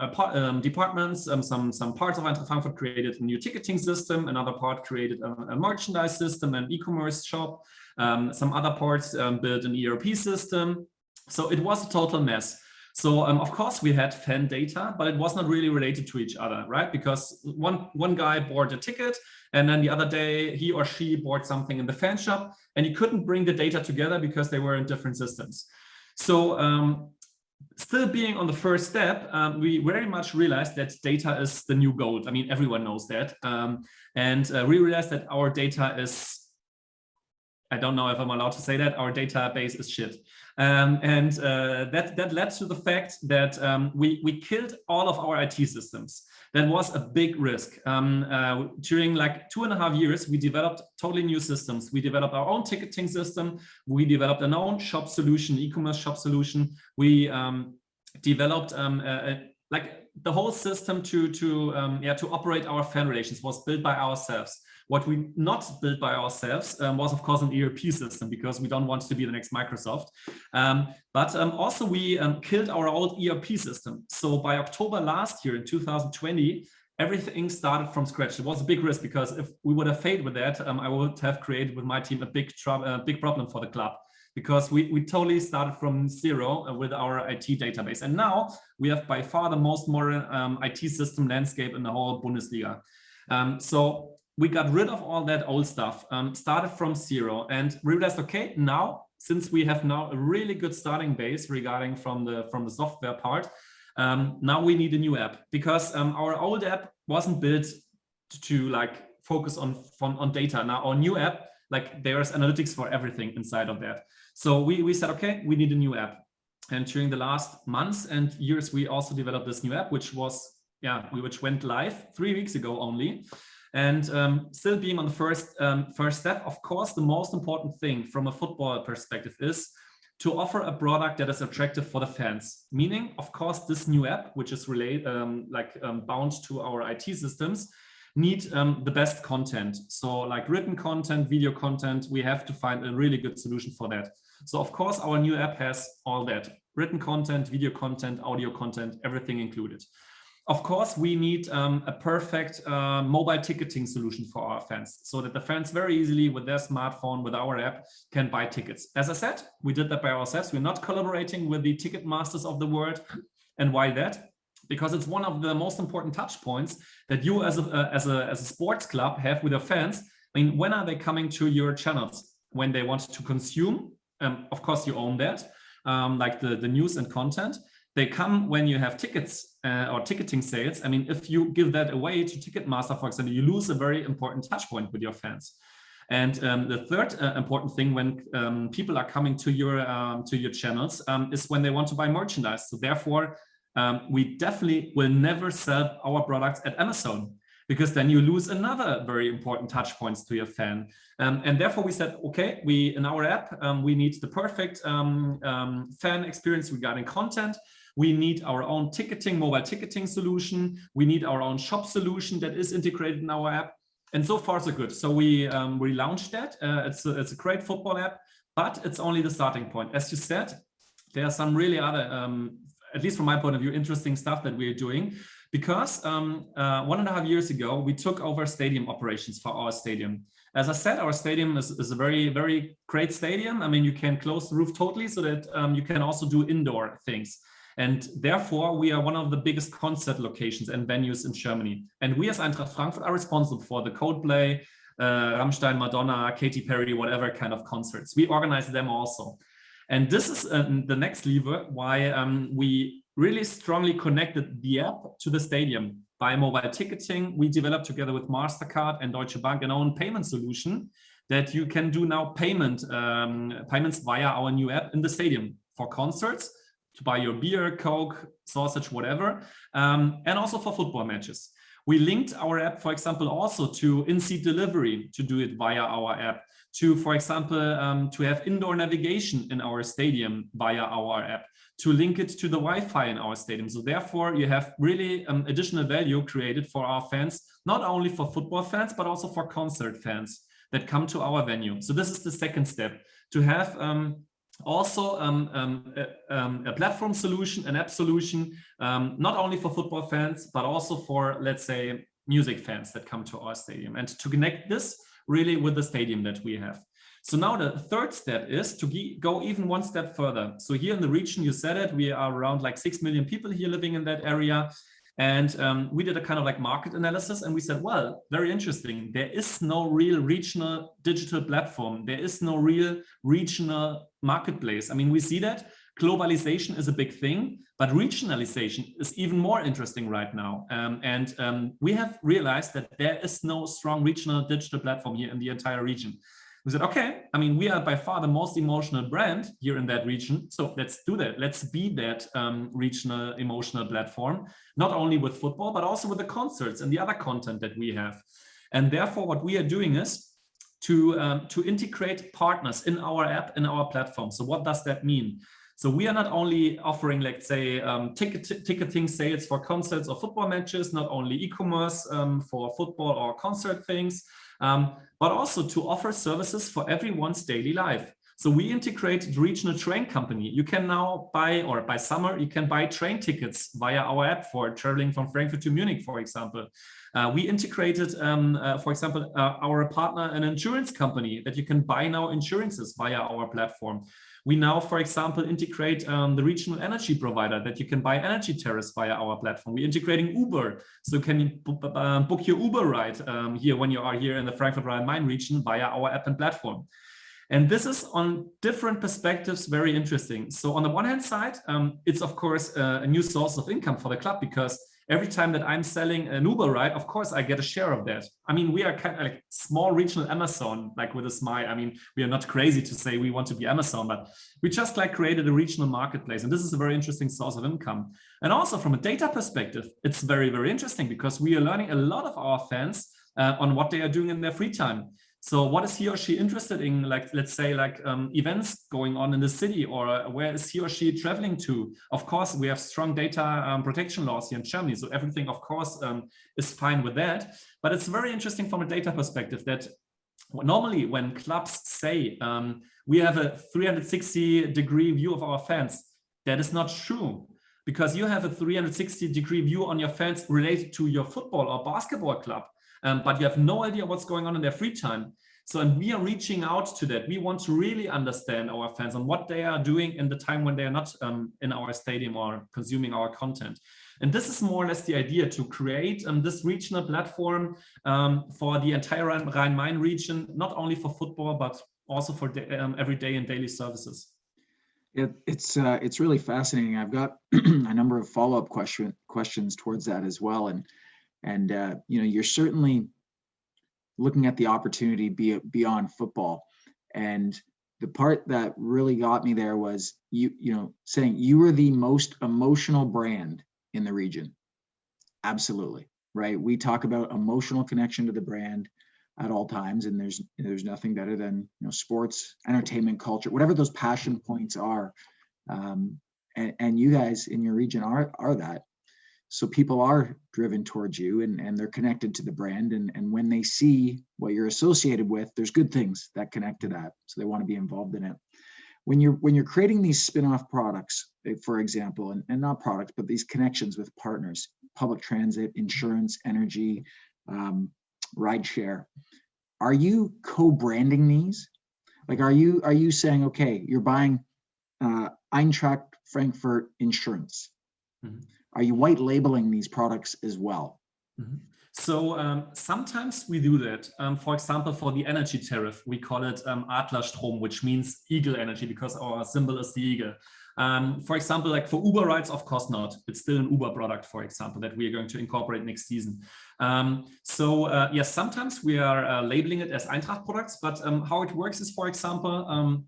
departments, some parts of Eintracht Frankfurt created a new ticketing system. Another part created a merchandise system, an e-commerce shop. Some other parts built an ERP system. So it was a total mess. So of course we had fan data, but it was not really related to each other, right? Because one guy bought a ticket, and then the other day he or she bought something in the fan shop, and you couldn't bring the data together because they were in different systems. So still being on the first step, we very much realized that data is the new gold. I mean, everyone knows that. We realized that our data is, I don't know if I'm allowed to say that, our database is shit. That led to the fact that we killed all of our IT systems. That was a big risk. During like 2.5 years, we developed totally new systems. We developed our own ticketing system. We developed an own shop solution, e-commerce shop solution. We developed like the whole system to operate our fan relations was built by ourselves. What we not built by ourselves was, of course, an ERP system, because we don't want to be the next Microsoft. But also we killed our old ERP system. So by October last year in 2020, everything started from scratch. It was a big risk, because if we would have failed with that, I would have created with my team a big problem for the club, because we totally started from zero with our IT database. And now we have by far the most modern IT system landscape in the whole Bundesliga. So we got rid of all that old stuff, started from zero, and realized, okay, now, since we have now a really good starting base regarding from the software part, now we need a new app, because our old app wasn't built to like focus on data. Now our new app, like there's analytics for everything inside of that. So we said, okay, we need a new app. And during the last months and years, we also developed this new app, which went live 3 weeks ago only. And still being on the first step, of course, the most important thing from a football perspective is to offer a product that is attractive for the fans. Meaning, of course, this new app, which is bound to our IT systems, need the best content. So like written content, video content, we have to find a really good solution for that. So of course, our new app has all that: written content, video content, audio content, everything included. Of course, we need a perfect mobile ticketing solution for our fans, so that the fans very easily with their smartphone, with our app, can buy tickets. As I said, we did that by ourselves. We're not collaborating with the ticket masters of the world. And why that? Because it's one of the most important touch points that you as a sports club have with your fans. I mean, when are they coming to your channels? When they want to consume, of course you own that, like the news and content. They come when you have tickets or ticketing sales. I mean, if you give that away to Ticketmaster, for example, you lose a very important touch point with your fans. And the third important thing when people are coming to your channels is when they want to buy merchandise. So therefore, we definitely will never sell our products at Amazon, because then you lose another very important touch points to your fan. And therefore we said, okay, in our app, we need the perfect fan experience regarding content. We need our own mobile ticketing solution. We need our own shop solution that is integrated in our app. And so far so good. So we launched that. It's a great football app, but it's only the starting point. As you said, there are some really other, at least from my point of view, interesting stuff that we're doing. Because 1.5 years ago, we took over stadium operations for our stadium. As I said, our stadium is a very, very great stadium. I mean, you can close the roof totally so that you can also do indoor things. And therefore, we are one of the biggest concert locations and venues in Germany. And we as Eintracht Frankfurt are responsible for the Coldplay, Rammstein, Madonna, Katy Perry, whatever kind of concerts. We organize them also. And this is the next lever why we really strongly connected the app to the stadium. By mobile ticketing, we developed together with MasterCard and Deutsche Bank an own payment solution that you can do now payments via our new app in the stadium for concerts, to buy your beer, Coke, sausage, whatever, and also for football matches. We linked our app, for example, also to in-seat delivery to do it via our app, to, for example, to have indoor navigation in our stadium via our app, to link it to the Wi-Fi in our stadium. So therefore, you have really additional value created for our fans, not only for football fans, but also for concert fans that come to our venue. So this is the second step, to have also a platform solution, an app solution, not only for football fans, but also for, let's say, music fans that come to our stadium, and to connect this really with the stadium that we have. So now the third step is to go even one step further. So here in the region, you said it, we are around like 6 million people here living in that area. And we did a kind of like market analysis, and we said, well, very interesting. There is no real regional digital platform. There is no real regional marketplace. I mean, we see that globalization is a big thing, but regionalization is even more interesting right now. We have realized that there is no strong regional digital platform here in the entire region. We said, okay, I mean, we are by far the most emotional brand here in that region. So let's do that. Let's be that regional emotional platform, not only with football, but also with the concerts and the other content that we have. And therefore, what we are doing is to integrate partners in our app, in our platform. So what does that mean? So we are not only offering, let's say, ticketing sales for concerts or football matches, not only e-commerce for football or concert things, but also to offer services for everyone's daily life. So we integrated regional train company. You can now buy, or by summer, you can buy train tickets via our app for traveling from Frankfurt to Munich, for example. We integrated, for example, our partner, an insurance company, that you can buy now insurances via our platform. We now, for example, integrate the regional energy provider that you can buy energy tariffs via our platform. We're integrating Uber, so you can book your Uber ride here when you are here in the Frankfurt Rhine-Main region via our app and platform. And this is on different perspectives very interesting. So on the one hand side, it's of course a new source of income for the club, because every time that I'm selling an Uber ride, of course I get a share of that. I mean, we are kind of like small regional Amazon, like with a smile. I mean, we are not crazy to say we want to be Amazon, but we just like created a regional marketplace. And this is a very interesting source of income. And also from a data perspective, it's very, very interesting, because we are learning a lot of our fans on what they are doing in their free time. So what is he or she interested in, like, let's say, like events going on in the city, or where is he or she traveling to? Of course, we have strong data protection laws here in Germany. So everything, of course, is fine with that. But it's very interesting from a data perspective that normally when clubs say we have a 360-degree view of our fans, that is not true. Because you have a 360-degree view on your fans related to your football or basketball club. But you have no idea what's going on in their free time. So, and we are reaching out to that. We want to really understand our fans and what they are doing in the time when they are not in our stadium or consuming our content. And this is more or less the idea, to create this regional platform for the entire Rhine-Main region, not only for football, but also for everyday and daily services. It's really fascinating. I've got a number of follow-up questions towards that as well. And you know, you're certainly looking at the opportunity beyond football. And the part that really got me there was saying you were the most emotional brand in the region. Absolutely. Right. We talk about emotional connection to the brand at all times. And there's nothing better than, sports, entertainment, culture, whatever those passion points are. And you guys in your region are that. So people are driven towards you and they're connected to the brand. And when they see what you're associated with, there's good things that connect to that. So they want to be involved in it. When you're creating these spin-off products, for example, and not products, but these connections with partners, public transit, insurance, energy, rideshare, are you co-branding these? Like, are you saying, okay, you're buying Eintracht Frankfurt insurance? Mm-hmm. Are you white labeling these products as well? Mm-hmm. So sometimes we do that. For example, for the energy tariff, we call it Adlerstrom, which means eagle energy because our symbol is the eagle. For example, like for Uber rides, of course not. It's still an Uber product, for example, that we are going to incorporate next season. Yes, sometimes we are labeling it as Eintracht products, but how it works is, for example,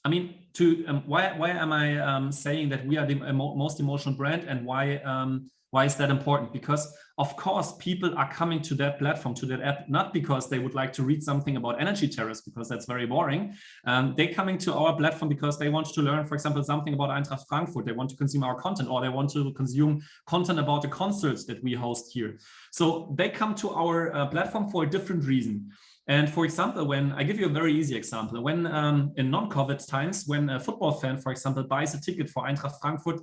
why am I saying that we are the most emotional brand, and why is that important? Because of course people are coming to that platform, to that app, not because they would like to read something about energy tariffs, because that's very boring. They're coming to our platform because they want to learn, for example, something about Eintracht Frankfurt. They want to consume our content, or they want to consume content about the concerts that we host here. So they come to our platform for a different reason. And for example, when I give you a very easy example, when in non-COVID times, when a football fan, for example, buys a ticket for Eintracht Frankfurt,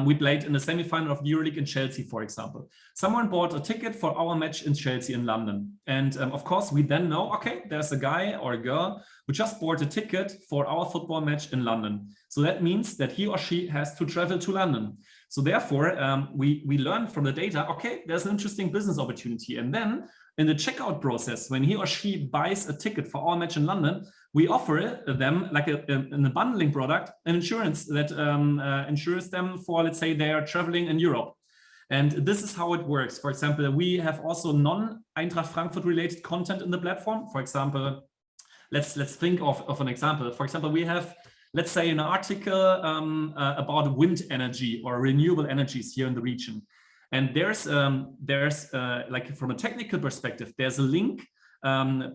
we played in the semifinal of the EuroLeague in Chelsea, for example. Someone bought a ticket for our match in Chelsea in London. And of course, we then know, okay, there's a guy or a girl who just bought a ticket for our football match in London. So that means that he or she has to travel to London. So therefore, we learn from the data, okay, there's an interesting business opportunity. And then in the checkout process, when he or she buys a ticket for our match in London, we offer them, like in a bundling product, an insurance that insures them for, let's say, they are traveling in Europe. And this is how it works. For example, we have also non-Eintracht Frankfurt related content in the platform. For example, let's think of an example. For example, we have, let's say, an article about wind energy or renewable energies here in the region. And there's like from a technical perspective, there's a link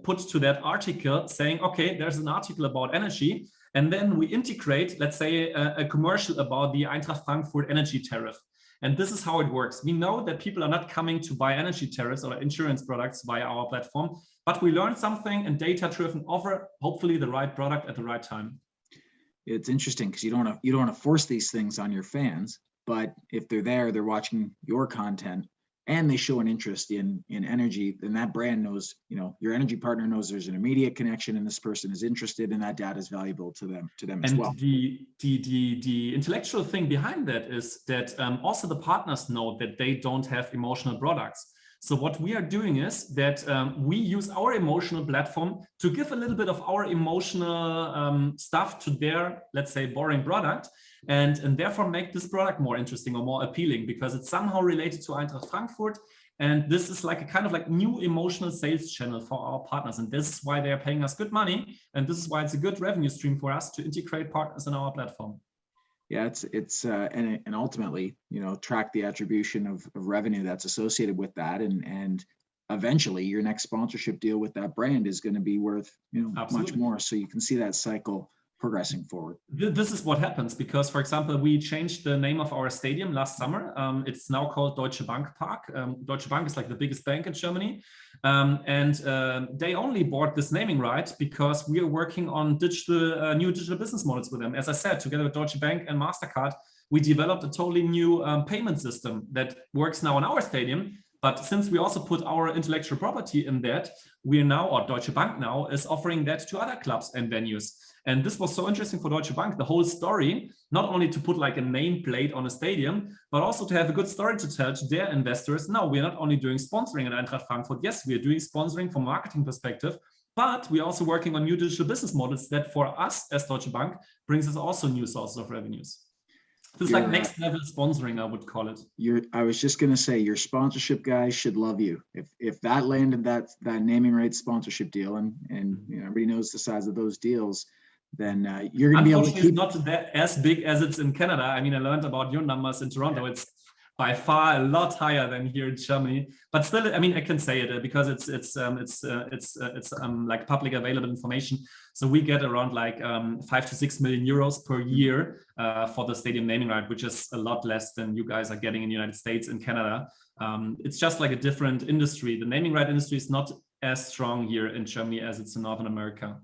put to that article saying, okay, there's an article about energy. And then we integrate, let's say, a commercial about the Eintracht Frankfurt energy tariff. And this is how it works. We know that people are not coming to buy energy tariffs or insurance products via our platform, but we learn something and data-driven offer, hopefully the right product at the right time. It's interesting because you don't want to force these things on your fans. But if they're there, they're watching your content and they show an interest in energy, then that brand knows, your energy partner knows there's an immediate connection and this person is interested and that data is valuable to them as well. And the intellectual thing behind that is that also the partners know that they don't have emotional products. So what we are doing is that we use our emotional platform to give a little bit of our emotional stuff to their, let's say, boring product, and therefore make this product more interesting or more appealing because it's somehow related to Eintracht Frankfurt. And this is like a kind of like new emotional sales channel for our partners. And this is why they are paying us good money. And this is why it's a good revenue stream for us to integrate partners in our platform. Yeah, it's and ultimately, track the attribution of revenue that's associated with that, and eventually your next sponsorship deal with that brand is going to be worth much more. So you can see that cycle progressing forward. This is what happens because, for example, we changed the name of our stadium last summer. It's now called Deutsche Bank Park. Deutsche Bank is like the biggest bank in Germany. And they only bought this naming right because we are working on new digital business models with them. As I said, together with Deutsche Bank and MasterCard, we developed a totally new payment system that works now in our stadium. But since we also put our intellectual property in that, we are now, or Deutsche Bank now, is offering that to other clubs and venues. And this was so interesting for Deutsche Bank, the whole story, not only to put like a nameplate on a stadium, but also to have a good story to tell to their investors. No, we're not only doing sponsoring at Eintracht Frankfurt. Yes, we are doing sponsoring from a marketing perspective, but we're also working on new digital business models that for us as Deutsche Bank brings us also new sources of revenues. This is like next level sponsoring, I would call it. I was just going to say, your sponsorship guys should love you. If that landed that naming rights sponsorship deal, and you know, everybody knows the size of those deals, then you're going to be able to keep. It's not that as big as it's in Canada. I mean, I learned about your numbers in Toronto. Yeah. It's by far a lot higher than here in Germany, but still, I mean, I can say it because it's like public available information. So we get around like 5 to 6 million euros per year for the stadium naming right, which is a lot less than you guys are getting in the United States and Canada. It's just like a different industry. The naming right industry is not as strong here in Germany as it's in Northern America.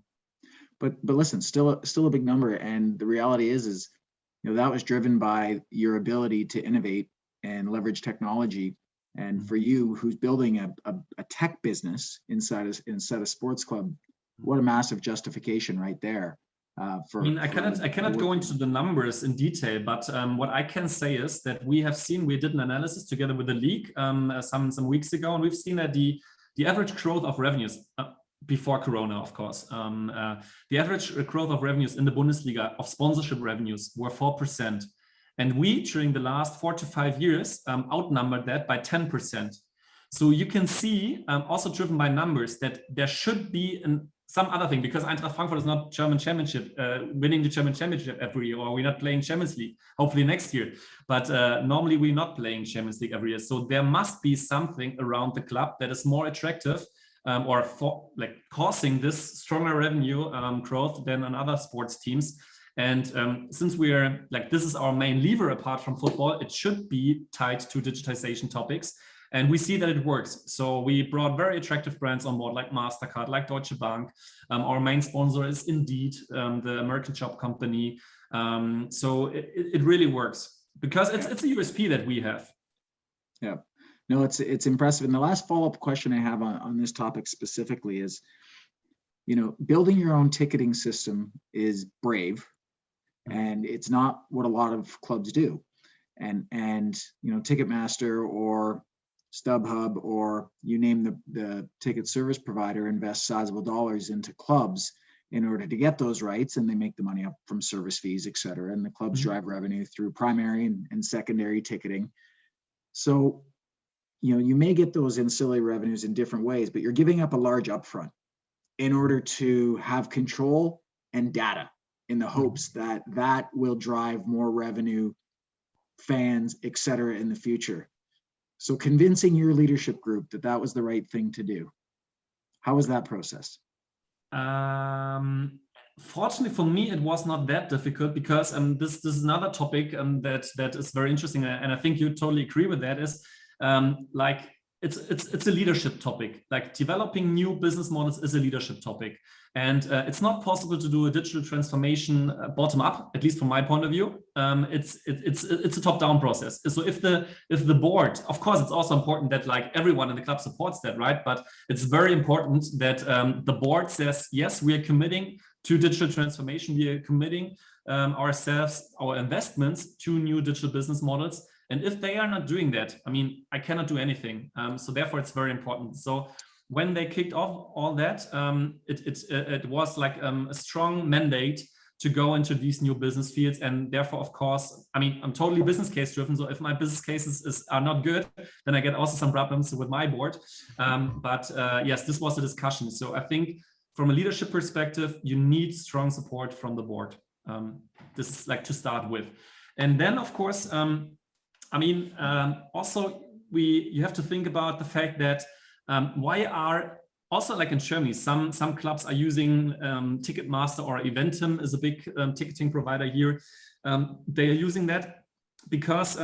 But listen, still a big number, and the reality is you know, that was driven by your ability to innovate and leverage technology. And for you, who's building a tech business inside a sports club, what a massive justification right there. I mean, I cannot go into the numbers in detail, but what I can say is that we did an analysis together with the league some weeks ago, and we've seen that the average growth of revenues before Corona, of course, the average growth of revenues in the Bundesliga of sponsorship revenues were 4%. And we, during the last 4 to 5 years, outnumbered that by 10%. So you can see, also driven by numbers, that there should be some other thing, because Eintracht Frankfurt is not German championship, winning the German championship every year, or we're not playing Champions League, hopefully next year. But normally we're not playing Champions League every year. So there must be something around the club that is more attractive or causing this stronger revenue growth than on other sports teams. And since we're like, this is our main lever apart from football, it should be tied to digitization topics. And we see that it works. So we brought very attractive brands on board, like MasterCard, like Deutsche Bank. Our main sponsor is Indeed, the American job company. So it really works because it's a USP that we have. Yeah, no, it's impressive. And the last follow-up question I have on this topic specifically is, you know, building your own ticketing system is brave. And it's not what a lot of clubs do. And you know, Ticketmaster or StubHub or you name the ticket service provider invests sizable dollars into clubs in order to get those rights, and they make the money up from service fees, et cetera. And the clubs drive revenue through primary and secondary ticketing. So, you know, you may get those ancillary revenues in different ways, but you're giving up a large upfront in order to have control and data, in the hopes that that will drive more revenue, fans, et cetera, in the future. So convincing your leadership group that that was the right thing to do. How was that process? Fortunately for me, it was not that difficult because this is another topic that is very interesting, and I think you totally agree with that. Is like it's a leadership topic. Like developing new business models is a leadership topic. And it's not possible to do a digital transformation bottom up, at least from my point of view. It's a top-down process. So if the board, of course, it's also important that like everyone in the club supports that, right? But it's very important that the board says, yes, we are committing to digital transformation. We are committing ourselves, our investments to new digital business models. And if they are not doing that, I mean, I cannot do anything. So therefore, it's very important. So when they kicked off all that, it was like a strong mandate to go into these new business fields. And therefore, of course, I mean, I'm totally business case driven. So if my business cases are not good, then I get also some problems with my board. But yes, this was a discussion. So I think from a leadership perspective, you need strong support from the board. This is like to start with. And then, of course, I mean, also you have to think about the fact that why are also like in Germany, some clubs are using Ticketmaster, or Eventim is a big ticketing provider here. They are using that because,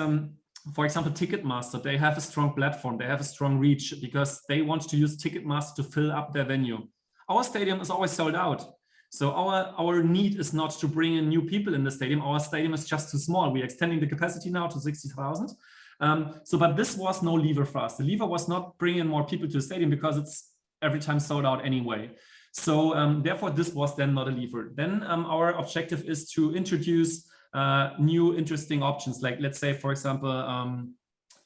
for example, Ticketmaster, they have a strong platform, they have a strong reach because they want to use Ticketmaster to fill up their venue. Our stadium is always sold out. So our need is not to bring in new people in the stadium. Our stadium is just too small. We're extending the capacity now to 60,000. But this was no lever for us. The lever was not bringing more people to the stadium because it's every time sold out anyway. So therefore, this was then not a lever. Then our objective is to introduce new interesting options, like let's say, for example,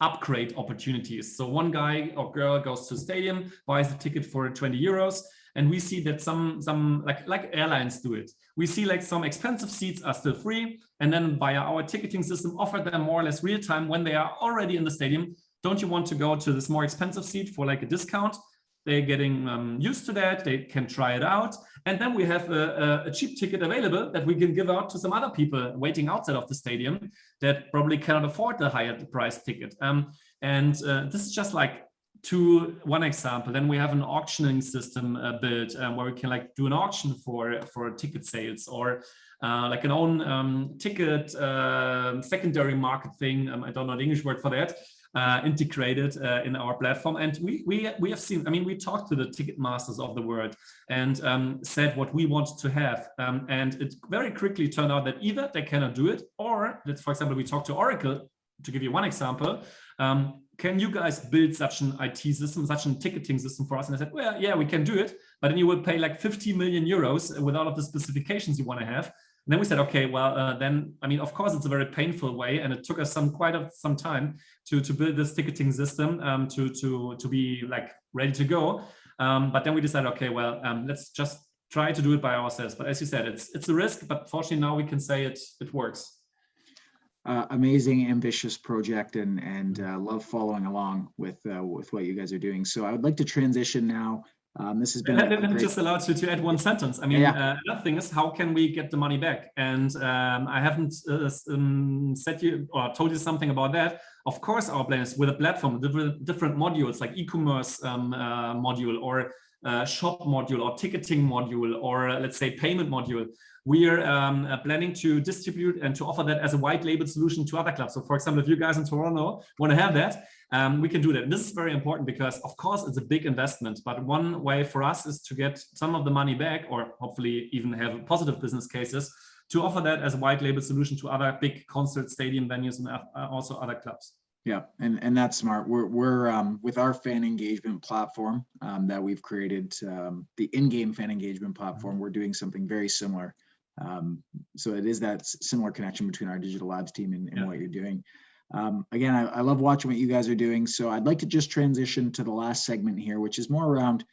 upgrade opportunities. So one guy or girl goes to the stadium, buys the ticket for 20 euros, and we see that some like airlines do it. We see like some expensive seats are still free, and then via our ticketing system offer them more or less real time when they are already in the stadium. Don't you want to go to this more expensive seat for like a discount? They're getting used to that. They can try it out. And then we have a cheap ticket available that we can give out to some other people waiting outside of the stadium that probably cannot afford the higher price ticket. This is just like one example. Then we have an auctioning system built where we can like do an auction for ticket sales, or like an own ticket secondary market thing. I don't know the English word for that. Integrated in our platform, and we have seen. I mean, we talked to the ticket masters of the world and said what we want to have, and it very quickly turned out that either they cannot do it, or let's, for example, we talked to Oracle, to give you one example. Can you guys build such an IT system, such a ticketing system for us? And I said, well, yeah, we can do it, but then you will pay like 50 million euros with all of the specifications you want to have. And then we said, okay, well, then, I mean, of course, it's a very painful way, and it took us quite some time to build this ticketing system to be like ready to go. But then we decided, okay, well, let's just try to do it by ourselves. But as you said, it's a risk, but fortunately now we can say it works. Amazing, ambitious project, and love following along with what you guys are doing. So I would like to transition now. This has been. Let me just allow you to add one sentence. I mean, another thing is, how can we get the money back? And I haven't said you or told you something about that. Of course, our plan is with a platform, different modules like e-commerce module, or shop module, or ticketing module, or let's say payment module. We are planning to distribute and to offer that as a white label solution to other clubs. So for example, if you guys in Toronto want to have that, we can do that. And this is very important because of course it's a big investment, but one way for us is to get some of the money back, or hopefully even have positive business cases to offer that as a white label solution to other big concert stadium venues and also other clubs. Yeah, and that's smart. We're with our fan engagement platform that we've created, the Ingame fan engagement platform. We're doing something very similar. So it is that similar connection between our digital labs team and what you're doing. Again, I love watching what you guys are doing. So I'd like to just transition to the last segment here, which is more around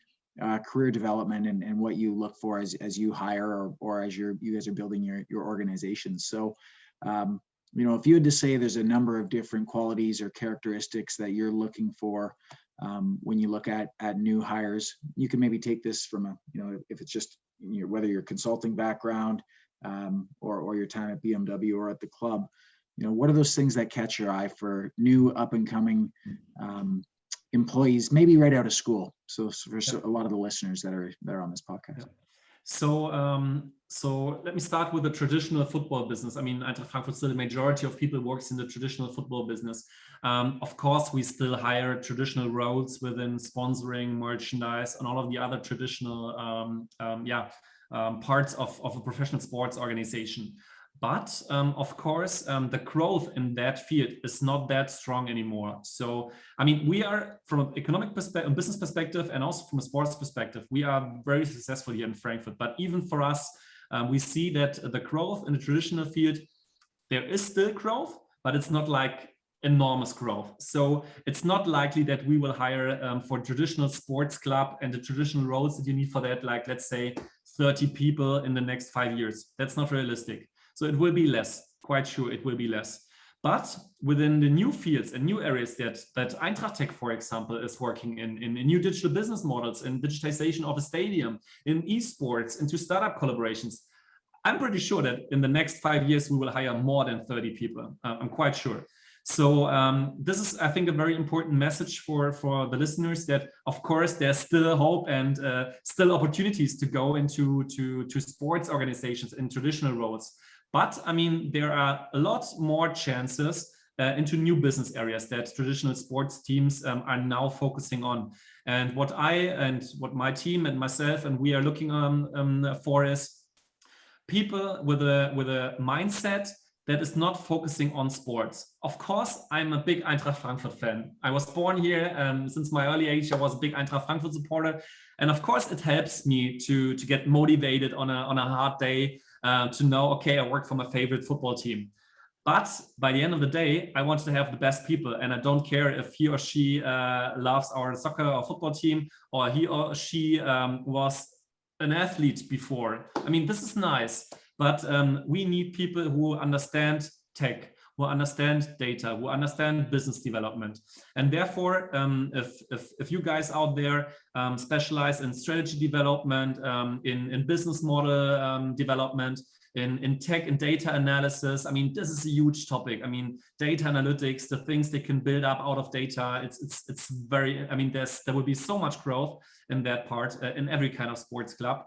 career development and what you look for as you hire or as you guys are building your organization. So, you know, if you had to say there's a number of different qualities or characteristics that you're looking for when you look at new hires, you can maybe take this from a, you know, if it's just whether your consulting background or your time at BMW or at the club, you know, what are those things that catch your eye for new up and coming employees, maybe right out of school? So for a lot of the listeners that are on this podcast. Yeah. So let me start with the traditional football business. I mean, Eintracht Frankfurt, still the majority of people works in the traditional football business. Of course, we still hire traditional roles within sponsoring, merchandise, and all of the other traditional parts of a professional sports organization. But of course, the growth in that field is not that strong anymore. So, I mean, we are, from an economic perspective, business perspective, and also from a sports perspective, we are very successful here in Frankfurt. But even for us, we see that the growth in the traditional field, there is still growth, but it's not like enormous growth. So it's not likely that we will hire for traditional sports club and the traditional roles that you need for that, like, let's say 30 people in the next 5 years. That's not realistic. So it will be less, quite sure it will be less. But within the new fields and new areas that Eintracht Tech, for example, is working in new digital business models, in digitization of a stadium, in esports, into startup collaborations, I'm pretty sure that in the next 5 years, we will hire more than 30 people. I'm quite sure. So this is, I think, a very important message for the listeners, that, of course, there's still hope and still opportunities to go into sports organizations in traditional roles. But I mean, there are a lot more chances into new business areas that traditional sports teams are now focusing on. And what my team and myself and we are looking for is people with a mindset that is not focusing on sports. Of course, I'm a big Eintracht Frankfurt fan. I was born here. Since my early age, I was a big Eintracht Frankfurt supporter. And of course, it helps me to get motivated on a hard day, to know, okay, I work for my favorite football team. But by the end of the day, I want to have the best people, and I don't care if he or she loves our soccer or football team, or he or she was an athlete before. I mean, this is nice, but we need people who understand tech, who understand data, who understand business development. And therefore, if you guys out there specialize in strategy development, in business model development, in tech and data analysis, I mean, this is a huge topic. I mean, data analytics, the things they can build up out of data, it's very, I mean, there will be so much growth in that part in every kind of sports club.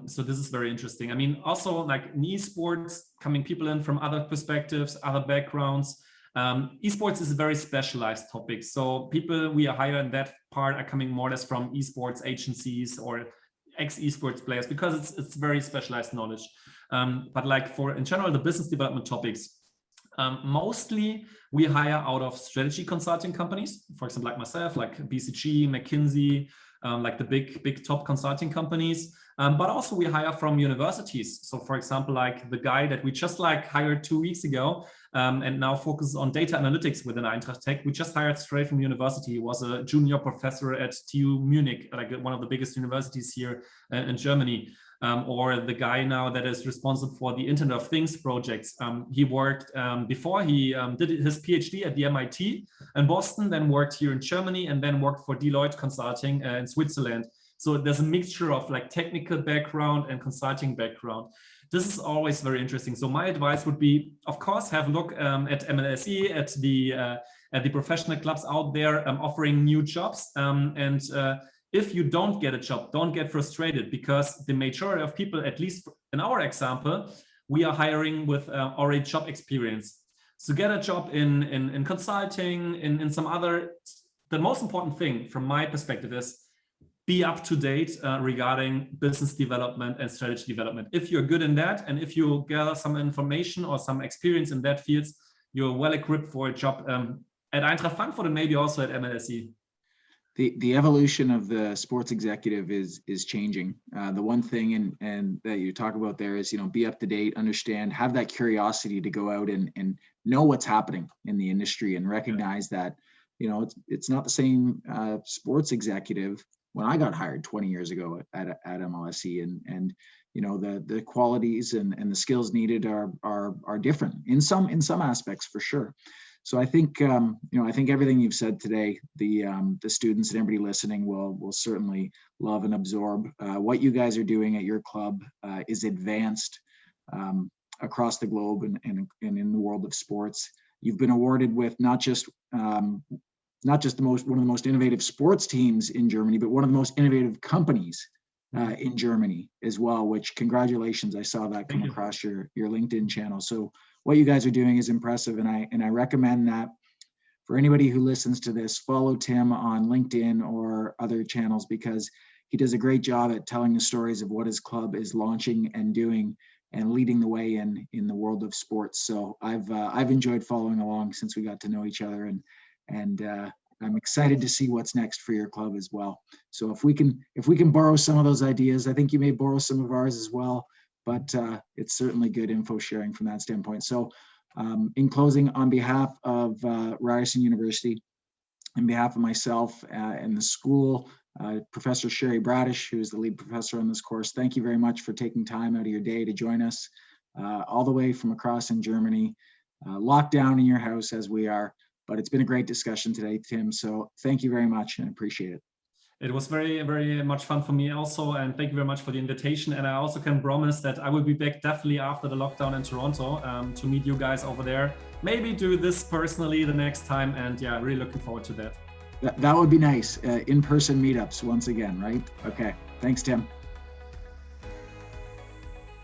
So this is very interesting. I mean, also like in esports, coming people in from other perspectives, other backgrounds. Esports is a very specialized topic. So people we are hiring in that part are coming more or less from esports agencies or ex-esports players, because it's very specialized knowledge. But like in general, the business development topics, mostly we hire out of strategy consulting companies, for example, like myself, like BCG, McKinsey, like the big top consulting companies. But also we hire from universities. So for example, like the guy that we just hired 2 weeks ago and now focuses on data analytics within Eintracht Tech, we just hired straight from university. He was a junior professor at TU Munich, like one of the biggest universities here in Germany. Or the guy now that is responsible for the Internet of Things projects. He worked before he did his PhD at the MIT in Boston, then worked here in Germany, and then worked for Deloitte Consulting in Switzerland. So there's a mixture of like technical background and consulting background. This is always very interesting. So my advice would be, of course, have a look at MLSE, at the professional clubs out there offering new jobs. If you don't get a job, don't get frustrated, because the majority of people, at least in our example, we are hiring with already job experience. So get a job in consulting, in some other. The most important thing from my perspective is be up to date regarding business development and strategy development. If you're good in that, and if you gather some information or some experience in that fields, you're well equipped for a job at Eintracht Frankfurt and maybe also at MLSE. The evolution of the sports executive is changing. The one thing and that you talk about there is, be up to date, understand, have that curiosity to go out and know what's happening in the industry, and recognize that, it's not the same sports executive when I got hired 20 years ago at MLSE, and the qualities and the skills needed are different in some aspects, for sure. So I think I think everything you've said today, the students and everybody listening will certainly love and absorb. What you guys are doing at your club is advanced across the globe and in the world of sports. You've been awarded with not just one of the most innovative sports teams in Germany, but one of the most innovative companies in Germany as well, which, congratulations. I saw that come across your LinkedIn channel. So what you guys are doing is impressive. And I recommend that for anybody who listens to this, follow Timm on LinkedIn or other channels, because he does a great job at telling the stories of what his club is launching and doing and leading the way in the world of sports. So I've enjoyed following along since we got to know each other, and I'm excited to see what's next for your club as well. So if we can borrow some of those ideas, I think you may borrow some of ours as well, but it's certainly good info sharing from that standpoint. So in closing, on behalf of Ryerson University, on behalf of myself and the school, Professor Cheri Bradish, who is the lead professor on this course, thank you very much for taking time out of your day to join us all the way from across in Germany, locked down in your house as we are. But it's been a great discussion today, Timm. So thank you very much and appreciate it. It was very, very much fun for me also. And thank you very much for the invitation. And I also can promise that I will be back definitely after the lockdown in Toronto to meet you guys over there. Maybe do this personally the next time. And yeah, really looking forward to that. That would be nice. In-person meetups once again, right? Okay. Thanks, Timm.